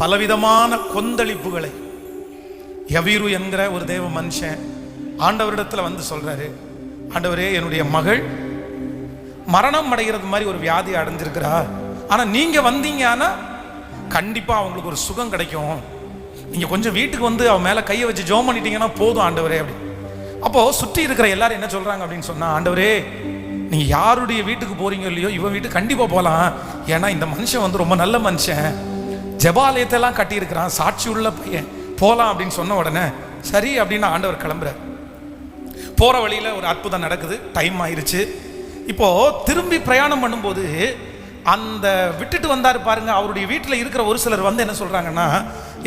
பலவிதமான கொந்தளிப்புகளை யவீரு என்கிற ஒரு தேவ மனுஷன் ஆண்டவரிடத்துல வந்து சொல்றாரு, ஆண்டவரே, என்னுடைய மகள் மரணம் அடைகிறது மாதிரி ஒரு வியாதி அடைஞ்சிருக்கிறா, ஆனா நீங்க வந்தீங்கன்னா கண்டிப்பா அவங்களுக்கு ஒரு சுகம் கிடைக்கும், நீங்க கொஞ்சம் வீட்டுக்கு வந்து அவன் மேல கையை வச்சு ஜெபம் பண்ணிட்டீங்கன்னா போதும் ஆண்டவரே அப்படி. அப்போ சுற்றி இருக்கிற எல்லாரும் என்ன சொல்றாங்க அப்படின்னு சொன்னா, ஆண்டவரே, நீங்க யாருடைய வீட்டுக்கு போறீங்க இல்லையோ இவன் வீட்டுக்கு கண்டிப்பா போகலாம், ஏன்னா இந்த மனுஷன் வந்து ரொம்ப நல்ல மனுஷன், ஜெபாலயத்தெல்லாம் கட்டி இருக்கிறான், சாட்சி உள்ள பையன், போலாம் அப்படின்னு சொன்ன உடனே சரி அப்படின்னு ஆண்டவர் கிளம்புறார். போற வழியில ஒரு அற்புதம் நடக்குது, டைம் ஆயிருச்சு. இப்போ திரும்பி பிரயாணம் பண்ணும்போது அந்த விட்டுட்டு வந்தாரு பாருங்க, அவருடைய வீட்டில் இருக்கிற ஒரு சிலர் வந்து என்ன சொல்றாங்கன்னா,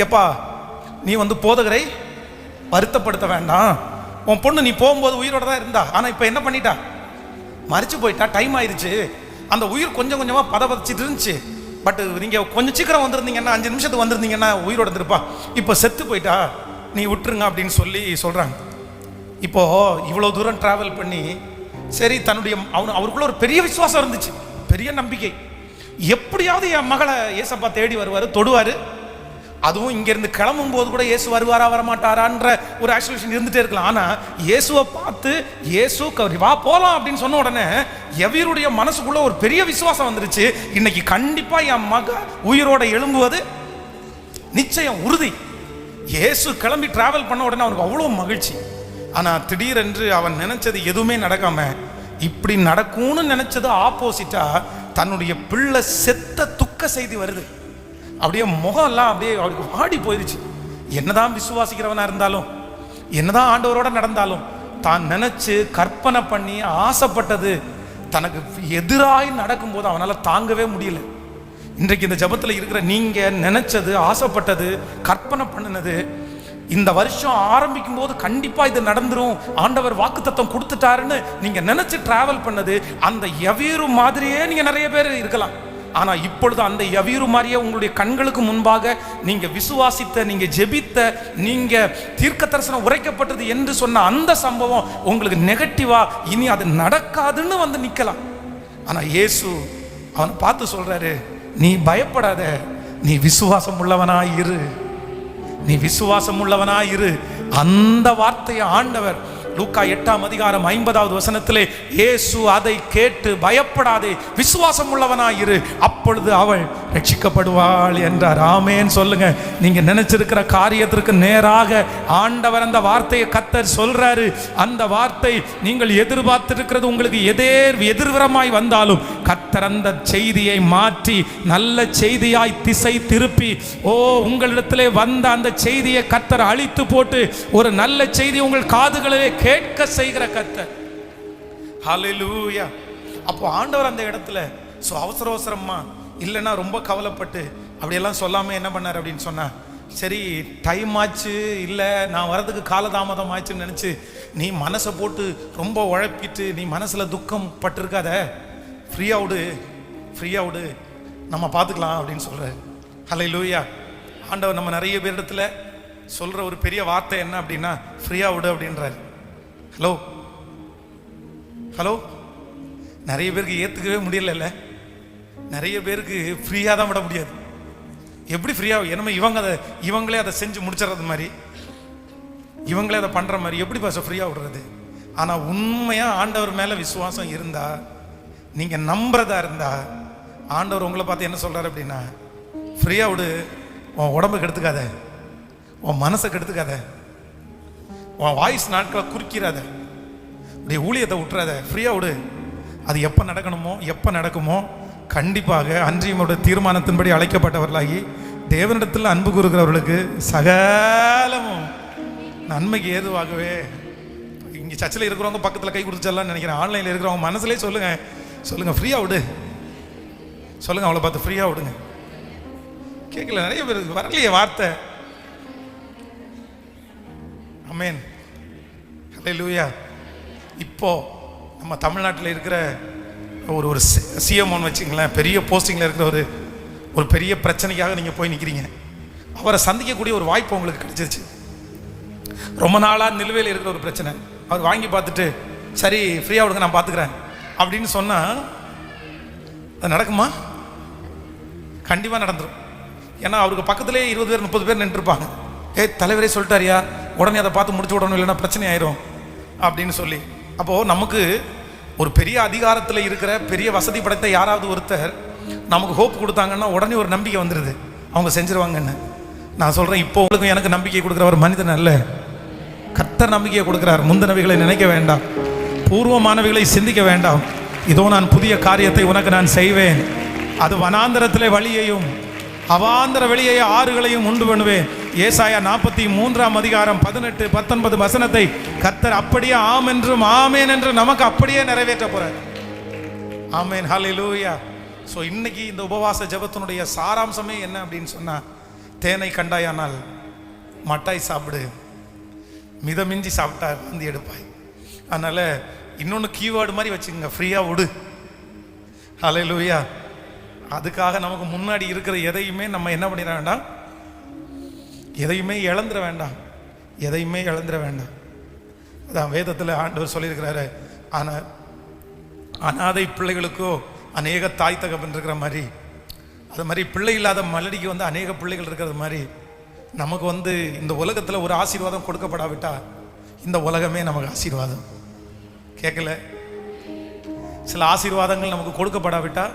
எப்பா நீ வந்து போதகரை வருத்தப்படுத்த வேண்டாம், உன் பொண்ணு நீ போகும்போது உயிரோட தான் இருந்தா, ஆனா இப்ப என்ன பண்ணிட்டா, மறிச்சு போயிட்டா, டைம் ஆயிடுச்சு, அந்த உயிர் கொஞ்சம் கொஞ்சமா பதப்பதிச்சுட்டு இருந்துச்சு, பட் நீங்க கொஞ்சம் சீக்கிரம் வந்திருந்தீங்கன்னா 5 நிமிஷத்துக்கு வந்திருந்தீங்கன்னா உயிரோட இருப்பா, இப்ப செத்து போயிட்டா, நீ விட்டுருங்க அப்படின்னு சொல்லி சொல்றாங்க. இப்போ இவ்வளவு தூரம் டிராவல் பண்ணி சரி தன்னுடைய அவருக்குள்ள ஒரு பெரிய விசுவாசம் இருந்துச்சு, பெரிய நம்பிக்கை, எப்படியாவது என் மகளை ஏசப்பா தேடி வருவாரு, தொடுவாரு, அதுவும் இங்க இருந்து கிளம்பும் போது கூட இயேசு வருவாரா வரமாட்டாரான்ற ஒரு ஆக்சுவலேஷன் இருந்துட்டே இருக்கலாம். ஆனா இயேசுவை பார்த்து இயேசு வா போலாம் அப்படின்னு சொன்ன உடனே யவீருடைய மனசுக்குள்ள ஒரு பெரிய விசுவாசம் வந்துருச்சு, இன்னைக்கு கண்டிப்பா என் மக உயிரோட எழும்புவது நிச்சயம், உறுதி. இயேசு கிளம்பி டிராவல் பண்ண உடனே அவனுக்கு அவ்வளவு மகிழ்ச்சி. ஆனா திடீரென்று அவன் நினைச்சது எதுவுமே நடக்காம இப்படி நடக்கும்னு நினைச்சது ஆப்போசிட்டா தன்னுடைய பிள்ளை செத்த துக்க செய்தி வருது. அப்படியே முகம் எல்லாம் அப்படியே அவருக்கு வாடி போயிருச்சு. என்னதான் விசுவாசிக்கிறவனா இருந்தாலும், என்னதான் ஆண்டவரோட நடந்தாலும், தான் நினைச்சு கற்பனை பண்ணி ஆசைப்பட்டது தனக்கு எதிராய் நடக்கும்போது அவனால தாங்கவே முடியல. இன்றைக்கு இந்த ஜபத்தில் இருக்கிற நீங்க நினைச்சது, ஆசைப்பட்டது, கற்பனை பண்ணினது இந்த வருஷம் ஆரம்பிக்கும் போது கண்டிப்பா இது நடந்துரும், ஆண்டவர் வாக்குத்தத்தம் கொடுத்துட்டாருன்னு நீங்க நினைச்சு டிராவல் பண்ணது அந்த யவீரு மாதிரியே நீங்க நிறைய பேர் இருக்கலாம். ஆனா இப்பொழுது அந்த யவீரு மாதிரியே உங்களுடைய கண்களுக்கு முன்பாக நீங்க விசுவாசித்த, நீங்க ஜெபித்த, நீங்க தீர்க்க தரிசனம் உரைக்கப்பட்டது என்று சொன்ன அந்த சம்பவம் உங்களுக்கு நெகட்டிவா இனி அது நடக்காதுன்னு வந்து நிக்கலாம். ஆனா இயேசு அவனை பார்த்து சொல்றாரு, நீ பயப்படாத, நீ விசுவாசம் உள்ளவனாய் இரு, நீ விசுவாசம் உள்ளவனாய் இரு. அந்த வார்த்தையை ஆண்டவர் லூக்கா 8ஆம் அதிகாரம் 50வது வசனத்திலே இயேசு அதை கேட்டு பயப்படாதே, விசுவாசம் உள்ளவனாயிரு, அப்பொழுது அவள் ரட்சிக்கப்படுவாள் என்றார். ஆமென் சொல்லுங்க. நீங்க நினைச்சிருக்கிற காரியத்திற்கு நேராக ஆண்டவர் அந்த வார்த்தையை கர்த்தர் சொல்றாரு. அந்த வார்த்தை நீங்கள் எதிர்பார்த்திருக்கிறது உங்களுக்கு எதிர்விரமாய் வந்தாலும் கர்த்தர் அந்த செய்தியை மாற்றி நல்ல செய்தியாய் திசை திருப்பி, உங்களிடத்திலே வந்த அந்த செய்தியை கர்த்தர் அழித்து போட்டு ஒரு நல்ல செய்தி உங்கள் காதுகளிலே கேட்க செய்கிற கர்த்தர். ஹல்லேலூயா. அப்போ ஆண்டவர் அந்த இடத்துல அவசர அவசரமா இல்லைன்னா ரொம்ப கவலைப்பட்டு அப்படியெல்லாம் சொல்லாம என்ன பண்ணார் அப்படின்னு சொன்னா, சரி டைம் ஆச்சு, இல்லை நான் வரதுக்கு காலதாமதம் ஆச்சுன்னு நினைச்சு நீ மனசை போட்டு ரொம்ப உழைப்பிட்டு நீ மனசுல துக்கம் பட்டிருக்காத, ஃப்ரீயா விடு, நம்ம பார்த்துக்கலாம் அப்படின்னு சொல்ற. ஹல்லேலூயா. ஆண்டவர் நம்ம நிறைய பேரிடத்துல சொல்ற ஒரு பெரிய வார்த்தை என்ன அப்படின்னா, ஃப்ரீயா விடு அப்படின்றாரு. ஹலோ, நிறைய பேருக்கு ஏத்துக்கவே முடியல. நிறைய பேருக்கு ஃப்ரீயா தான் விட முடியாது. எப்படி ஃப்ரீயா? என்னமோ இவங்களே அதை செஞ்சு முடிச்சிடறது மாதிரி, இவங்களே அதை பண்ற மாதிரி எப்படி பாச ஃப்ரீயா விடுறது? ஆனா உண்மையா ஆண்டவர் மேல விசுவாசம் இருந்தா, நீங்க நம்புறதா இருந்தா, ஆண்டவர் உங்களை பார்த்து என்ன சொல்றாரு அப்படின்னா, ஃப்ரீயா விடு, உன் உடம்பு கெடுத்துக்காத, உன் மனசை கெடுத்துக்காத, உன் வாய்ஸ் நாட்களை குறிக்கிறாத, உடைய ஊழியத்தை விட்டுறாத, ஃப்ரீயா விடு. அது எப்போ நடக்குமோ கண்டிப்பாக அன்றியமுடைய தீர்மானத்தின்படி அழைக்கப்பட்டவர்களாகி தேவனிடத்தில் அன்பு கூறுகிறவர்களுக்கு சகலமும் நன்மைக்கு ஏதுவாகவே. இங்கே சர்ச்சில் இருக்கிறவங்க பக்கத்தில் கை கொடுத்துச்சலாம் நினைக்கிறேன். ஆன்லைனில் இருக்கிறவங்க மனசுலேயே சொல்லுங்க ஃப்ரீயா விடு, சொல்லுங்க அவளை பார்த்து ஃப்ரீயா விடுங்க. கேட்கல, நிறைய பேருக்கு வரலையே வார்த்தை. ஆமென். ஹல்லேலூயா. இப்போ நம்ம தமிழ்நாட்டில் இருக்கிற ஒரு சிஎம்னு வச்சுங்களேன், பெரிய போஸ்டிங்கில் இருக்கிற ஒரு பெரிய பிரச்சனைக்காக நீங்கள் போய் நிற்கிறீங்க. அவரை சந்திக்கக்கூடிய ஒரு வாய்ப்பு உங்களுக்கு கிடைச்சிருச்சு. ரொம்ப நாளாக நிலுவையில் இருக்கிற ஒரு பிரச்சனை அவர் வாங்கி பார்த்துட்டு, சரி ஃப்ரீயாக விடுங்க நான் பார்த்துக்கிறேன் அப்படின்னு சொன்னால் அது நடக்குமா? கண்டிப்பாக நடந்துடும். ஏன்னா அவருக்கு பக்கத்திலே 20 பேர் 30 பேர் நின்றுருப்பாங்க. தலைவரே சொல்லிட்டாரியா, உடனே அதை பார்த்து முடிச்சு விடணும், இல்லைன்னா பிரச்சனை ஆயிரும் அப்படின்னு சொல்லி. அப்போது நமக்கு ஒரு பெரிய அதிகாரத்தில் இருக்கிற பெரிய வசதி படைத்த யாராவது ஒருத்தர் நமக்கு ஹோப் கொடுத்தாங்கன்னா உடனே ஒரு நம்பிக்கை வந்துடுது, அவங்க செஞ்சிருவாங்கன்னு. நான் சொல்கிறேன், இப்போ உங்களுக்கு எனக்கு நம்பிக்கை கொடுக்குற ஒரு மனிதன் அல்ல, கர்த்தர் நம்பிக்கையை கொடுக்குறார். முந்தினவைகளை நினைக்க வேண்டாம், பூர்வமானவைகளை சிந்திக்க வேண்டாம். இதோ நான் புதிய காரியத்தை உனக்கு நான் செய்வேன், அது வனாந்தரத்திலே வழியையும் அவாந்தர வெளியே ஆறுகளையும் உண்டு பண்ணுவேன். ஏசாயா 43 அதிகாரம் 18 19 வசனத்தை கர்த்தர் அப்படியே ஆம் என்றும் ஆமேன் என்று நமக்கு அப்படியே நிறைவேற்ற போறார். ஆமேன், ஹல்லேலூயா. ஸோ இன்னைக்கு இந்த உபவாச ஜெபத்தினுடைய சாராம்சமே என்ன அப்படின்னு சொன்னா, தேனை கண்டாயானால் மட்டாய் சாப்பிடு, மிதமிஞ்சி சாப்பிட்டா வந்து எடுப்பாய். அதனால இன்னொன்று கீவேர்டு மாதிரி வச்சுக்கோங்க, ஃப்ரீயா விடு. ஹல்லேலூயா. அதுக்காக நமக்கு முன்னாடி இருக்கிற எதையுமே நம்ம என்ன பண்ணிட வேண்டாம், எதையுமே இழந்துட வேண்டாம், எதையுமே இழந்துட வேண்டாம். அதான் வேதத்தில் ஆண்டவர் சொல்லியிருக்கிறாரு, ஆனால் அனாதை பிள்ளைகளுக்கோ அநேக தாய் தகப்பன் இருக்கிற மாதிரி, அது மாதிரி பிள்ளை இல்லாத மலடிக்கு வந்து அநேக பிள்ளைகள் இருக்கிறது மாதிரி நமக்கு வந்து இந்த உலகத்தில் ஒரு ஆசீர்வாதம் கொடுக்கப்படாவிட்டா இந்த உலகமே நமக்கு ஆசீர்வாதம் கேட்கல. சில ஆசீர்வாதங்கள் நமக்கு கொடுக்கப்படாவிட்டா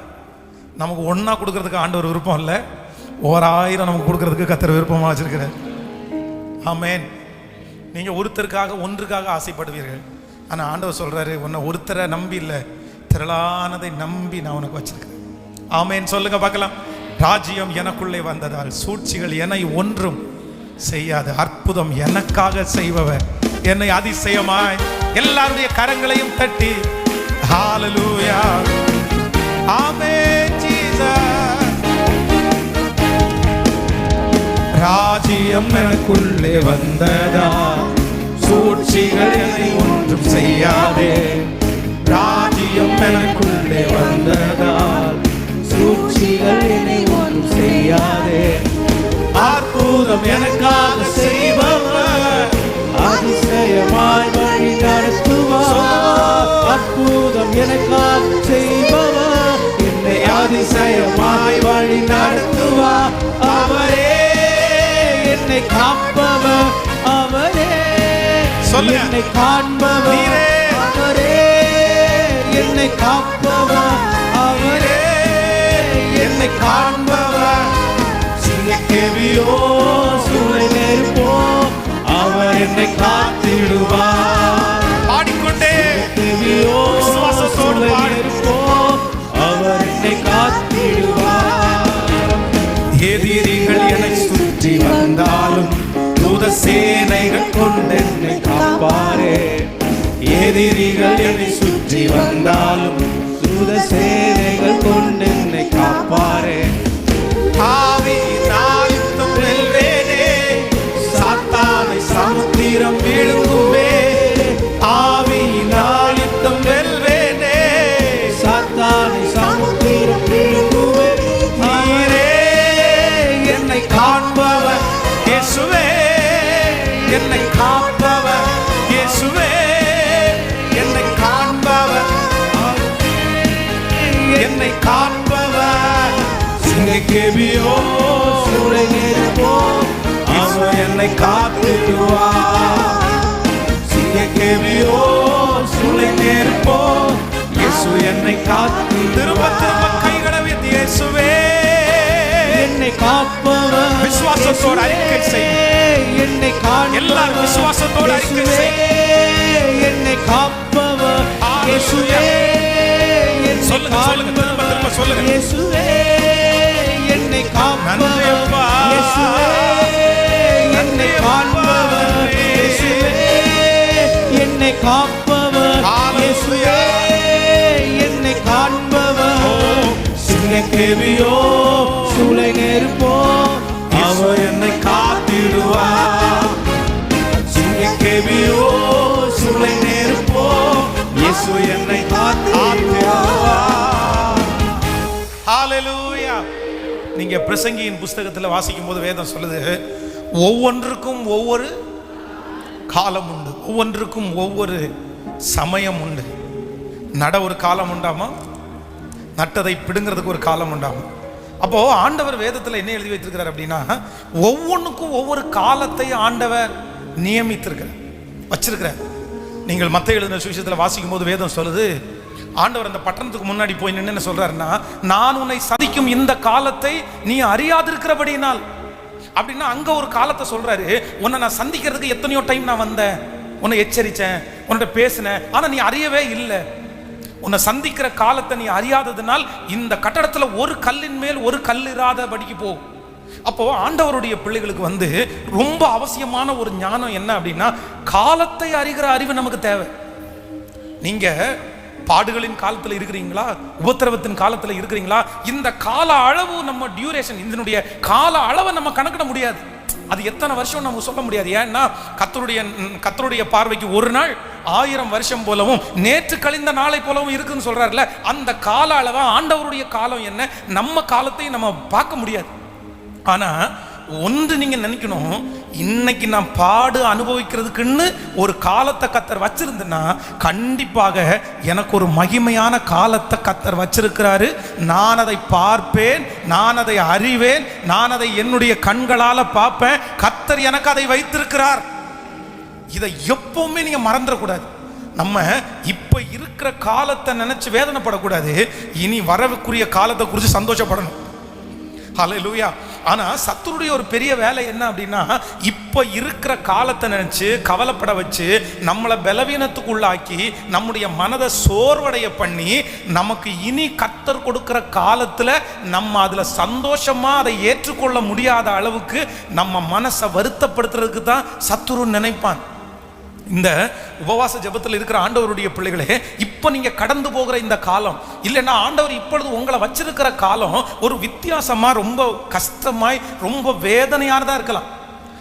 நமக்கு ஒன்றா கொடுக்கறதுக்கு ஆண்டவர் விருப்பம் இல்லை, 1000 நமக்கு கொடுக்கறதுக்கு கர்த்தர் விருப்பமாக வச்சிருக்கிறார். ஆமென். நீங்கள் ஒருத்தருக்காக ஒன்றுக்காக ஆசைப்படுவீர்கள், ஆனால் ஆண்டவர் சொல்கிறாரு, உன்னை ஒருத்தரை நம்பி இல்லை, திரளானதை நம்பி நான் உனக்கு வச்சிருக்கிறேன். ஆமென் சொல்லுங்க பார்க்கலாம். ராஜ்யம் எனக்குள்ளே வந்ததால் சூழ்ச்சிகள் என்னை ஒன்றும் செய்யாது, அற்புதம் எனக்காக செய்பவர் என்னை அதிசயமாய். எல்லாருடைய கரங்களையும் தட்டி ஹல்லேலூயா, ஆமென் ஜீசஸ். ராஜ்யம் எனக்குள்ளே வந்ததா, சூழ்ச்சிகள் என்னை ஒன்றும் செய்யாதே. ராஜ்யம் எனக்குள்ளே வந்ததால் சூழ்ச்சிகள் என்னை ஒன்றும் செய்யாதே. அற்புதம் எனக்காக செய்பவர் அதிசயமாய் வழி நடத்துவார். அற்புதம் எனக்காக செய்பவர் என்னை அதிசயமாய் வழி நடத்துவார். அவரே என்னை காப்பவர், அவரே என்னை காண்பவர், அவரே என்னை காப்பவர், அவரே என்னை காண்பவர். சிங்கக்கேவியோ சூளை நெருப்போ அவர் என்னை காத்திடுவார். பாடிக்கொண்டே விசுவாசத்தோடு பாடிப்போ அவர் என்னை காத்திடுவார். எதிரிகள் என்னை சுற்றி வந்தாலும் தூத சேனைகள் கொண்டு என்னை காப்பாரே. எதிரிகள் என்னை சுற்றி வந்தாலும் தூத சேனைகள் கொண்டு என்னை காப்பாரே. ஆவியினால் யுத்தம் வெல்வேனே, சாத்தானை சமுத்திரம் விழுங்குவே. ஆவியினால் யுத்தம் வெல்வேனே, சாத்தானை சமுத்திரம் விழுங்குவே. நீரே என்னை காண்பவர் இயேசுவே, என்னை காப்பவர் இயேசுவே, என்னை காண்பவர், என்னை காண்பவர். சிங்கக்கேவியோ சூளை நெருப்போ அவர் என்னை காத்திடுவார். சிங்கக்கேவியோ சூளை நெருப்போ இயேசு என்னை காத்து. திரும்ப திரும்ப கைகளை உயர்த்தி இயேசுவே என்னை காப்பவர். விசுவாசத்தோடு அறிக்கை செய், என்னை காண்பவர். எல்லாரும் விசுவாசத்தோடு அறிக்கை செய், என்னை காப்பவர் இயேசுவே. சொல்லுங்க சொல்லுங்க, திரும்ப திரும்ப சொல்லுங்க. இயேசுவே என்னை காப்பவர், இயேசுவே என்னை காண்பவர், இயேசுவே என்னை காப்பவர், இயேசுவே என்னை காண்பவர். சிங்கக்கேவியோ சூளை நெருப்போ அவர் என்னை காத்திடுவார். சிங்கக்கேவியோ சூளை நெருப்போ இயேசு என்னை காத்திடுவார். ஹல்லேலூயா. நீங்க பிரசங்கியின் புஸ்தகத்தில் வாசிக்கும் போது வேதம் சொல்லுது, ஒவ்வொன்றுக்கும் ஒவ்வொரு காலம் உண்டு, ஒவ்வொன்றுக்கும் ஒவ்வொரு சமயம் உண்டு. நட ஒரு காலம் உண்டாமா, நட்டதை பிடுங்கிறதுக்கு ஒரு காலம் உண்டாமா, அப்போ ஆண்டவர் வேதத்தில் என்ன எழுதி வைத்திருக்கிறார் அப்படின்னா, ஒவ்வொன்றுக்கும் ஒவ்வொரு காலத்தை ஆண்டவர் நியமித்திருக்கிறார், வச்சிருக்கிறார். நீங்கள் மத்தேயு எழுதின சுவிசேஷத்தில் வாசிக்கும் போது வேதம் சொல்லுது, ஆண்டவர் அந்த பட்டணத்துக்கு முன்னாடி போய் நின்று என்ன சொல்றாருன்னா, நான் உன்னை சந்திக்கும் இந்த காலத்தை நீ அறியாதிருக்கிறபடினால். அப்படின்னா அங்க ஒரு காலத்தை சொல்றாரு, உன்னை நான் சந்திக்கிறதுக்கு எத்தனையோ டைம் நான் வந்தேன், உன்னை எச்சரித்தேன், உன்கிட்ட பேசினேன், ஆனா நீ அறியவே இல்லை. உன்னை சந்திக்கிற காலத்தை நீ அறியாததுனால் இந்த கட்டடத்துல ஒரு கல்லின் மேல் ஒரு கல் இராதபடிக்கு போ. அப்போ ஆண்டவருடைய பிள்ளைகளுக்கு ரொம்ப அவசியமான ஒரு ஞானம் என்ன அப்படின்னா, காலத்தை அறிகிற அறிவு நமக்கு தேவை. நீங்க பாடுகளின் காலத்தில் இருக்கிறீங்களா, உபத்திரவத்தின் காலத்தில் இருக்கிறீங்களா? இந்த கால அளவு நம்ம டியூரேஷன், இதனுடைய கால அளவை நம்ம கணக்கிட முடியாது. அது எத்தனை வருஷம் நம்ம சொல்ல முடியாது. ஏன்னா கர்த்தருடைய பார்வைக்கு ஒரு நாள் 1000 வருஷம் போலவும் நேற்று கழிந்த நாளை போலவும் இருக்குன்னு சொல்றாருல. அந்த கால அளவா ஆண்டவருடைய காலம் என்ன, நம்ம காலத்தையும் நம்ம பார்க்க முடியாது. ஆனா ஒன்று நீங்க நினைக்கணும், இன்னைக்கு நான் பாடு அனுபவிக்கிறதுக்குன்னு ஒரு காலத்தை கர்த்தர் வச்சிருந்தேன்னா கண்டிப்பாக எனக்கு ஒரு மகிமையான காலத்தை கர்த்தர் வச்சிருக்கிறாரு. நான் அதை பார்ப்பேன், நான் அதை அறிவேன், நான் அதை என்னுடைய கண்களால பார்ப்பேன். கர்த்தர் எனக்கு அதை வைத்திருக்கிறார். இதை எப்பவுமே நீங்க மறந்துடக்கூடாது. நம்ம இப்ப இருக்கிற காலத்தை நினைச்சு வேதனைப்படக்கூடாது, இனி வரவுக்குரிய காலத்தை குறித்து சந்தோஷப்படணும். ஹல்லேலூயா. ஆனா சத்துருடைய ஒரு பெரிய வேலை என்ன அப்படின்னா, இப்ப இருக்கிற காலத்தை நினைச்சு கவலைப்பட வச்சு நம்மளை பலவீனத்துக்குள்ளாக்கி நம்முடைய மனதை சோர்வடைய பண்ணி நமக்கு இனி கர்த்தர் கொடுக்கிற காலத்துல நம்ம அதுல சந்தோஷமா அதை ஏற்றுக்கொள்ள முடியாத அளவுக்கு நம்ம மனசை வருத்தப்படுத்துறதுக்கு தான் சத்துரு நினைப்பான். இந்த உபவாச ஜெபத்தில் இருக்கிற ஆண்டவருடைய பிள்ளைகளே, இப்போ நீங்க கடந்து போகிற இந்த காலம் இல்லைன்னா ஆண்டவர் இப்பொழுது உங்களை வச்சிருக்கிற காலம் ஒரு வித்தியாசமா, ரொம்ப கஷ்டமாய், ரொம்ப வேதனையானதா இருக்கலாம்.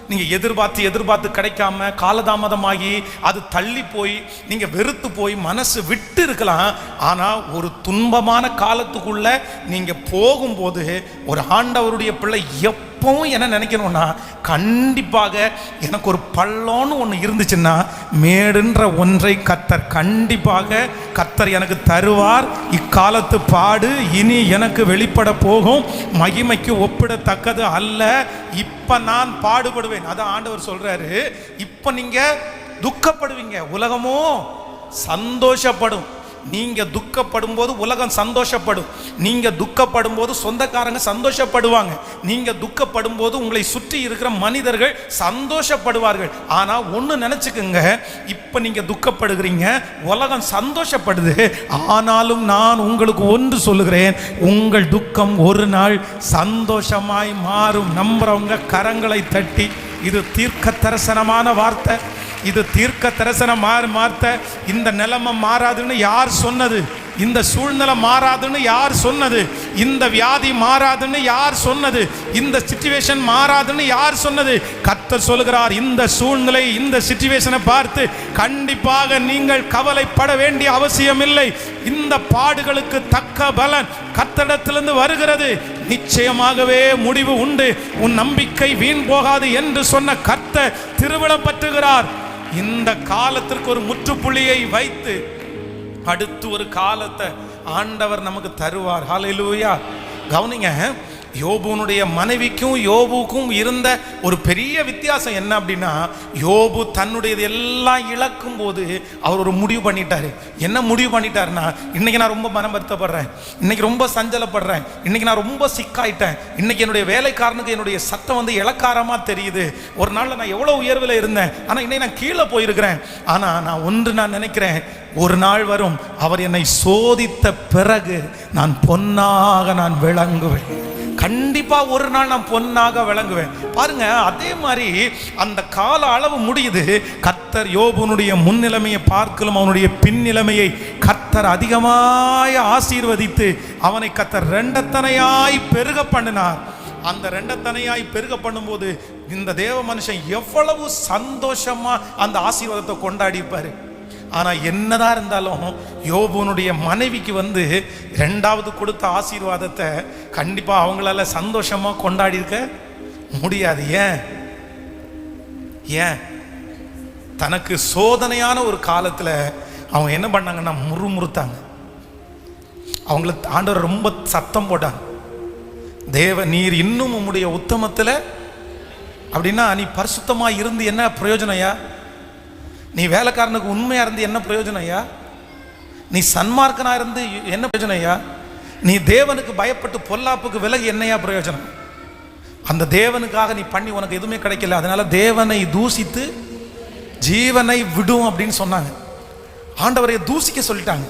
நீங்க எதிர்பார்த்து கிடைக்காம காலதாமதமாகி அது தள்ளி போய் நீங்க வெறுத்து போய் மனசு விட்டு இருக்கலாம். ஆனா ஒரு துன்பமான காலத்துக்குள்ள நீங்க போகும்போது ஒரு ஆண்டவருடைய பிள்ளை எப்பவும் என்ன நினைக்கணும்னா, கண்டிப்பாக எனக்கு ஒரு பள்ளம்னு ஒன்று இருந்துச்சுன்னா மேடுன்ற ஒன்றை கர்த்தர் எனக்கு தருவார். இக்காலத்து பாடு இனி எனக்கு வெளிப்பட போகும், மகிமைக்கு ஒப்பிடத்தக்கது அல்ல. இப்ப நான் பாடுபடுவேன். அதான் ஆண்டவர் சொல்றாரு, இப்ப நீங்க துக்கப்படுவீங்க, உலகமோ சந்தோஷப்படும். நீங்க துக்கப்படும் போது உலகம் சந்தோஷப்படும். நீங்க துக்கப்படும் போது சொந்தக்காரங்க சந்தோஷப்படுவாங்க. நீங்க துக்கப்படும் போது உங்களை சுற்றி இருக்கிற மனிதர்கள் சந்தோஷப்படுவார்கள். ஆனா ஒண்ணு நினைச்சுக்குங்க, இப்ப நீங்க துக்கப்படுகிறீங்க, உலகம் சந்தோஷப்படுது. ஆனாலும் நான் உங்களுக்கு ஒன்று சொல்லுகிறேன், உங்கள் துக்கம் ஒரு நாள் சந்தோஷமாய் மாறும். நம்புறவங்க கரங்களை தட்டி, இது தீர்க்க தரிசனமான வார்த்தை, இது தீர்க்க தரிசனம் வார்த்தை. இந்த நிலைமை மாறாதுன்னு யார் சொன்னது? இந்த சூழ்நிலை மாறாதுன்னு யார் சொன்னது? இந்த வியாதி மாறாதுன்னு யார் சொன்னது? இந்த சிச்சுவேஷன் மாறாதுன்னு யார் சொன்னது? கர்த்தர் சொல்கிறார், இந்த சூழ்நிலை, இந்த சிச்சுவேஷனை பார்த்து கண்டிப்பாக நீங்கள் கவலைப்பட வேண்டிய அவசியம் இல்லை. இந்த பாடுகளுக்கு தக்க பலன் கர்த்தரிடத்திலிருந்து வருகிறது. நிச்சயமாகவே முடிவு உண்டு. உன் நம்பிக்கை வீண் போகாது என்று சொன்ன கர்த்தர் திருவிழம் பற்றுகிறார். இந்த காலத்திற்கு ஒரு முற்றுப்புள்ளியை வைத்து அடுத்து ஒரு காலத்தை ஆண்டவர் நமக்கு தருவார். ஹல்லேலூயா. கவனிங்க, யோபுனுடைய மனைவிக்கும் யோபுக்கும் இருந்த ஒரு பெரிய வித்தியாசம் என்ன அப்படின்னா, யோபு தன்னுடையது எல்லாம் இழக்கும் போது அவர் ஒரு முடிவு பண்ணிட்டாரு. என்ன முடிவு பண்ணிட்டாருன்னா, இன்னைக்கு நான் ரொம்ப மனம் வருத்தப்படுறேன், இன்னைக்கு ரொம்ப சஞ்சலப்படுறேன், இன்னைக்கு நான் ரொம்ப சிக்காயிட்டேன், இன்னைக்கு என்னுடைய வேலைக்காரனுக்கு என்னுடைய சத்தம் இலக்காரமா தெரியுது. ஒரு நாள்ல நான் எவ்வளவு உயர்வில் இருந்தேன், ஆனா இன்னைக்கு நான் கீழே போயிருக்கிறேன். ஆனா நான் நினைக்கிறேன், ஒரு நாள் வரும், அவர் என்னை சோதித்த பிறகு நான் பொன்னாக விளங்குவேன். கண்டிப்பா ஒரு நாள் நான் பொன்னாக விளங்குவேன். பாருங்க, அதே மாதிரி அந்த கால அளவு முடியுது. கர்த்தர் யோபுனுடைய முன்னிலைமையை பார்க்கலும் அவனுடைய பின்னிலைமையை கர்த்தர் அதிகமாய் ஆசீர்வதித்து அவனை கர்த்தர் ரெண்டத்தனையாய் பெருக பண்ணினார். அந்த ரெண்டத்தனையாய் பெருக பண்ணும்போது இந்த தேவ மனுஷன் எவ்வளவு சந்தோஷமா அந்த ஆசீர்வாதத்தை கொண்டாடி இருப்பாரு. ஆனா என்னதான் இருந்தாலும் யோபுனுடைய மனைவிக்கு ரெண்டாவது கொடுத்த ஆசீர்வாதத்தை கண்டிப்பா அவங்களால சந்தோஷமா கொண்டாடி இருக்க முடியாது. ஏன் தனக்கு சோதனையான ஒரு காலத்துல அவங்க என்ன பண்ணாங்கன்னா முறுமுறுத்தாங்க. அவங்களுக்கு ஆண்டவர் ரொம்ப சத்தம் போட்டாங்க. நீர் இன்னும் உம்முடைய உத்தமத்தில் அப்படின்னா நீ பரிசுத்தமா இருந்து என்ன பிரயோஜனம் ஐயா? நீ வேலைக்காரனுக்கு உண்மையா இருந்து என்ன பிரயோஜனம் ஐயா? நீ சன்மார்க்கனா இருந்து என்ன பிரயோஜனம் ஐயா? நீ தேவனுக்கு பயப்பட்டு பொல்லாப்புக்கு விலகி என்னையா பிரயோஜனம்? அந்த தேவனுக்காக நீ பண்ணி உனக்கு எதுவுமே கிடைக்கல. அதனால தேவனை தூசித்து ஜீவனை விடும் அப்படின்னு சொன்னாங்க. ஆண்டவரை தூசிக்க சொல்லிட்டாங்க.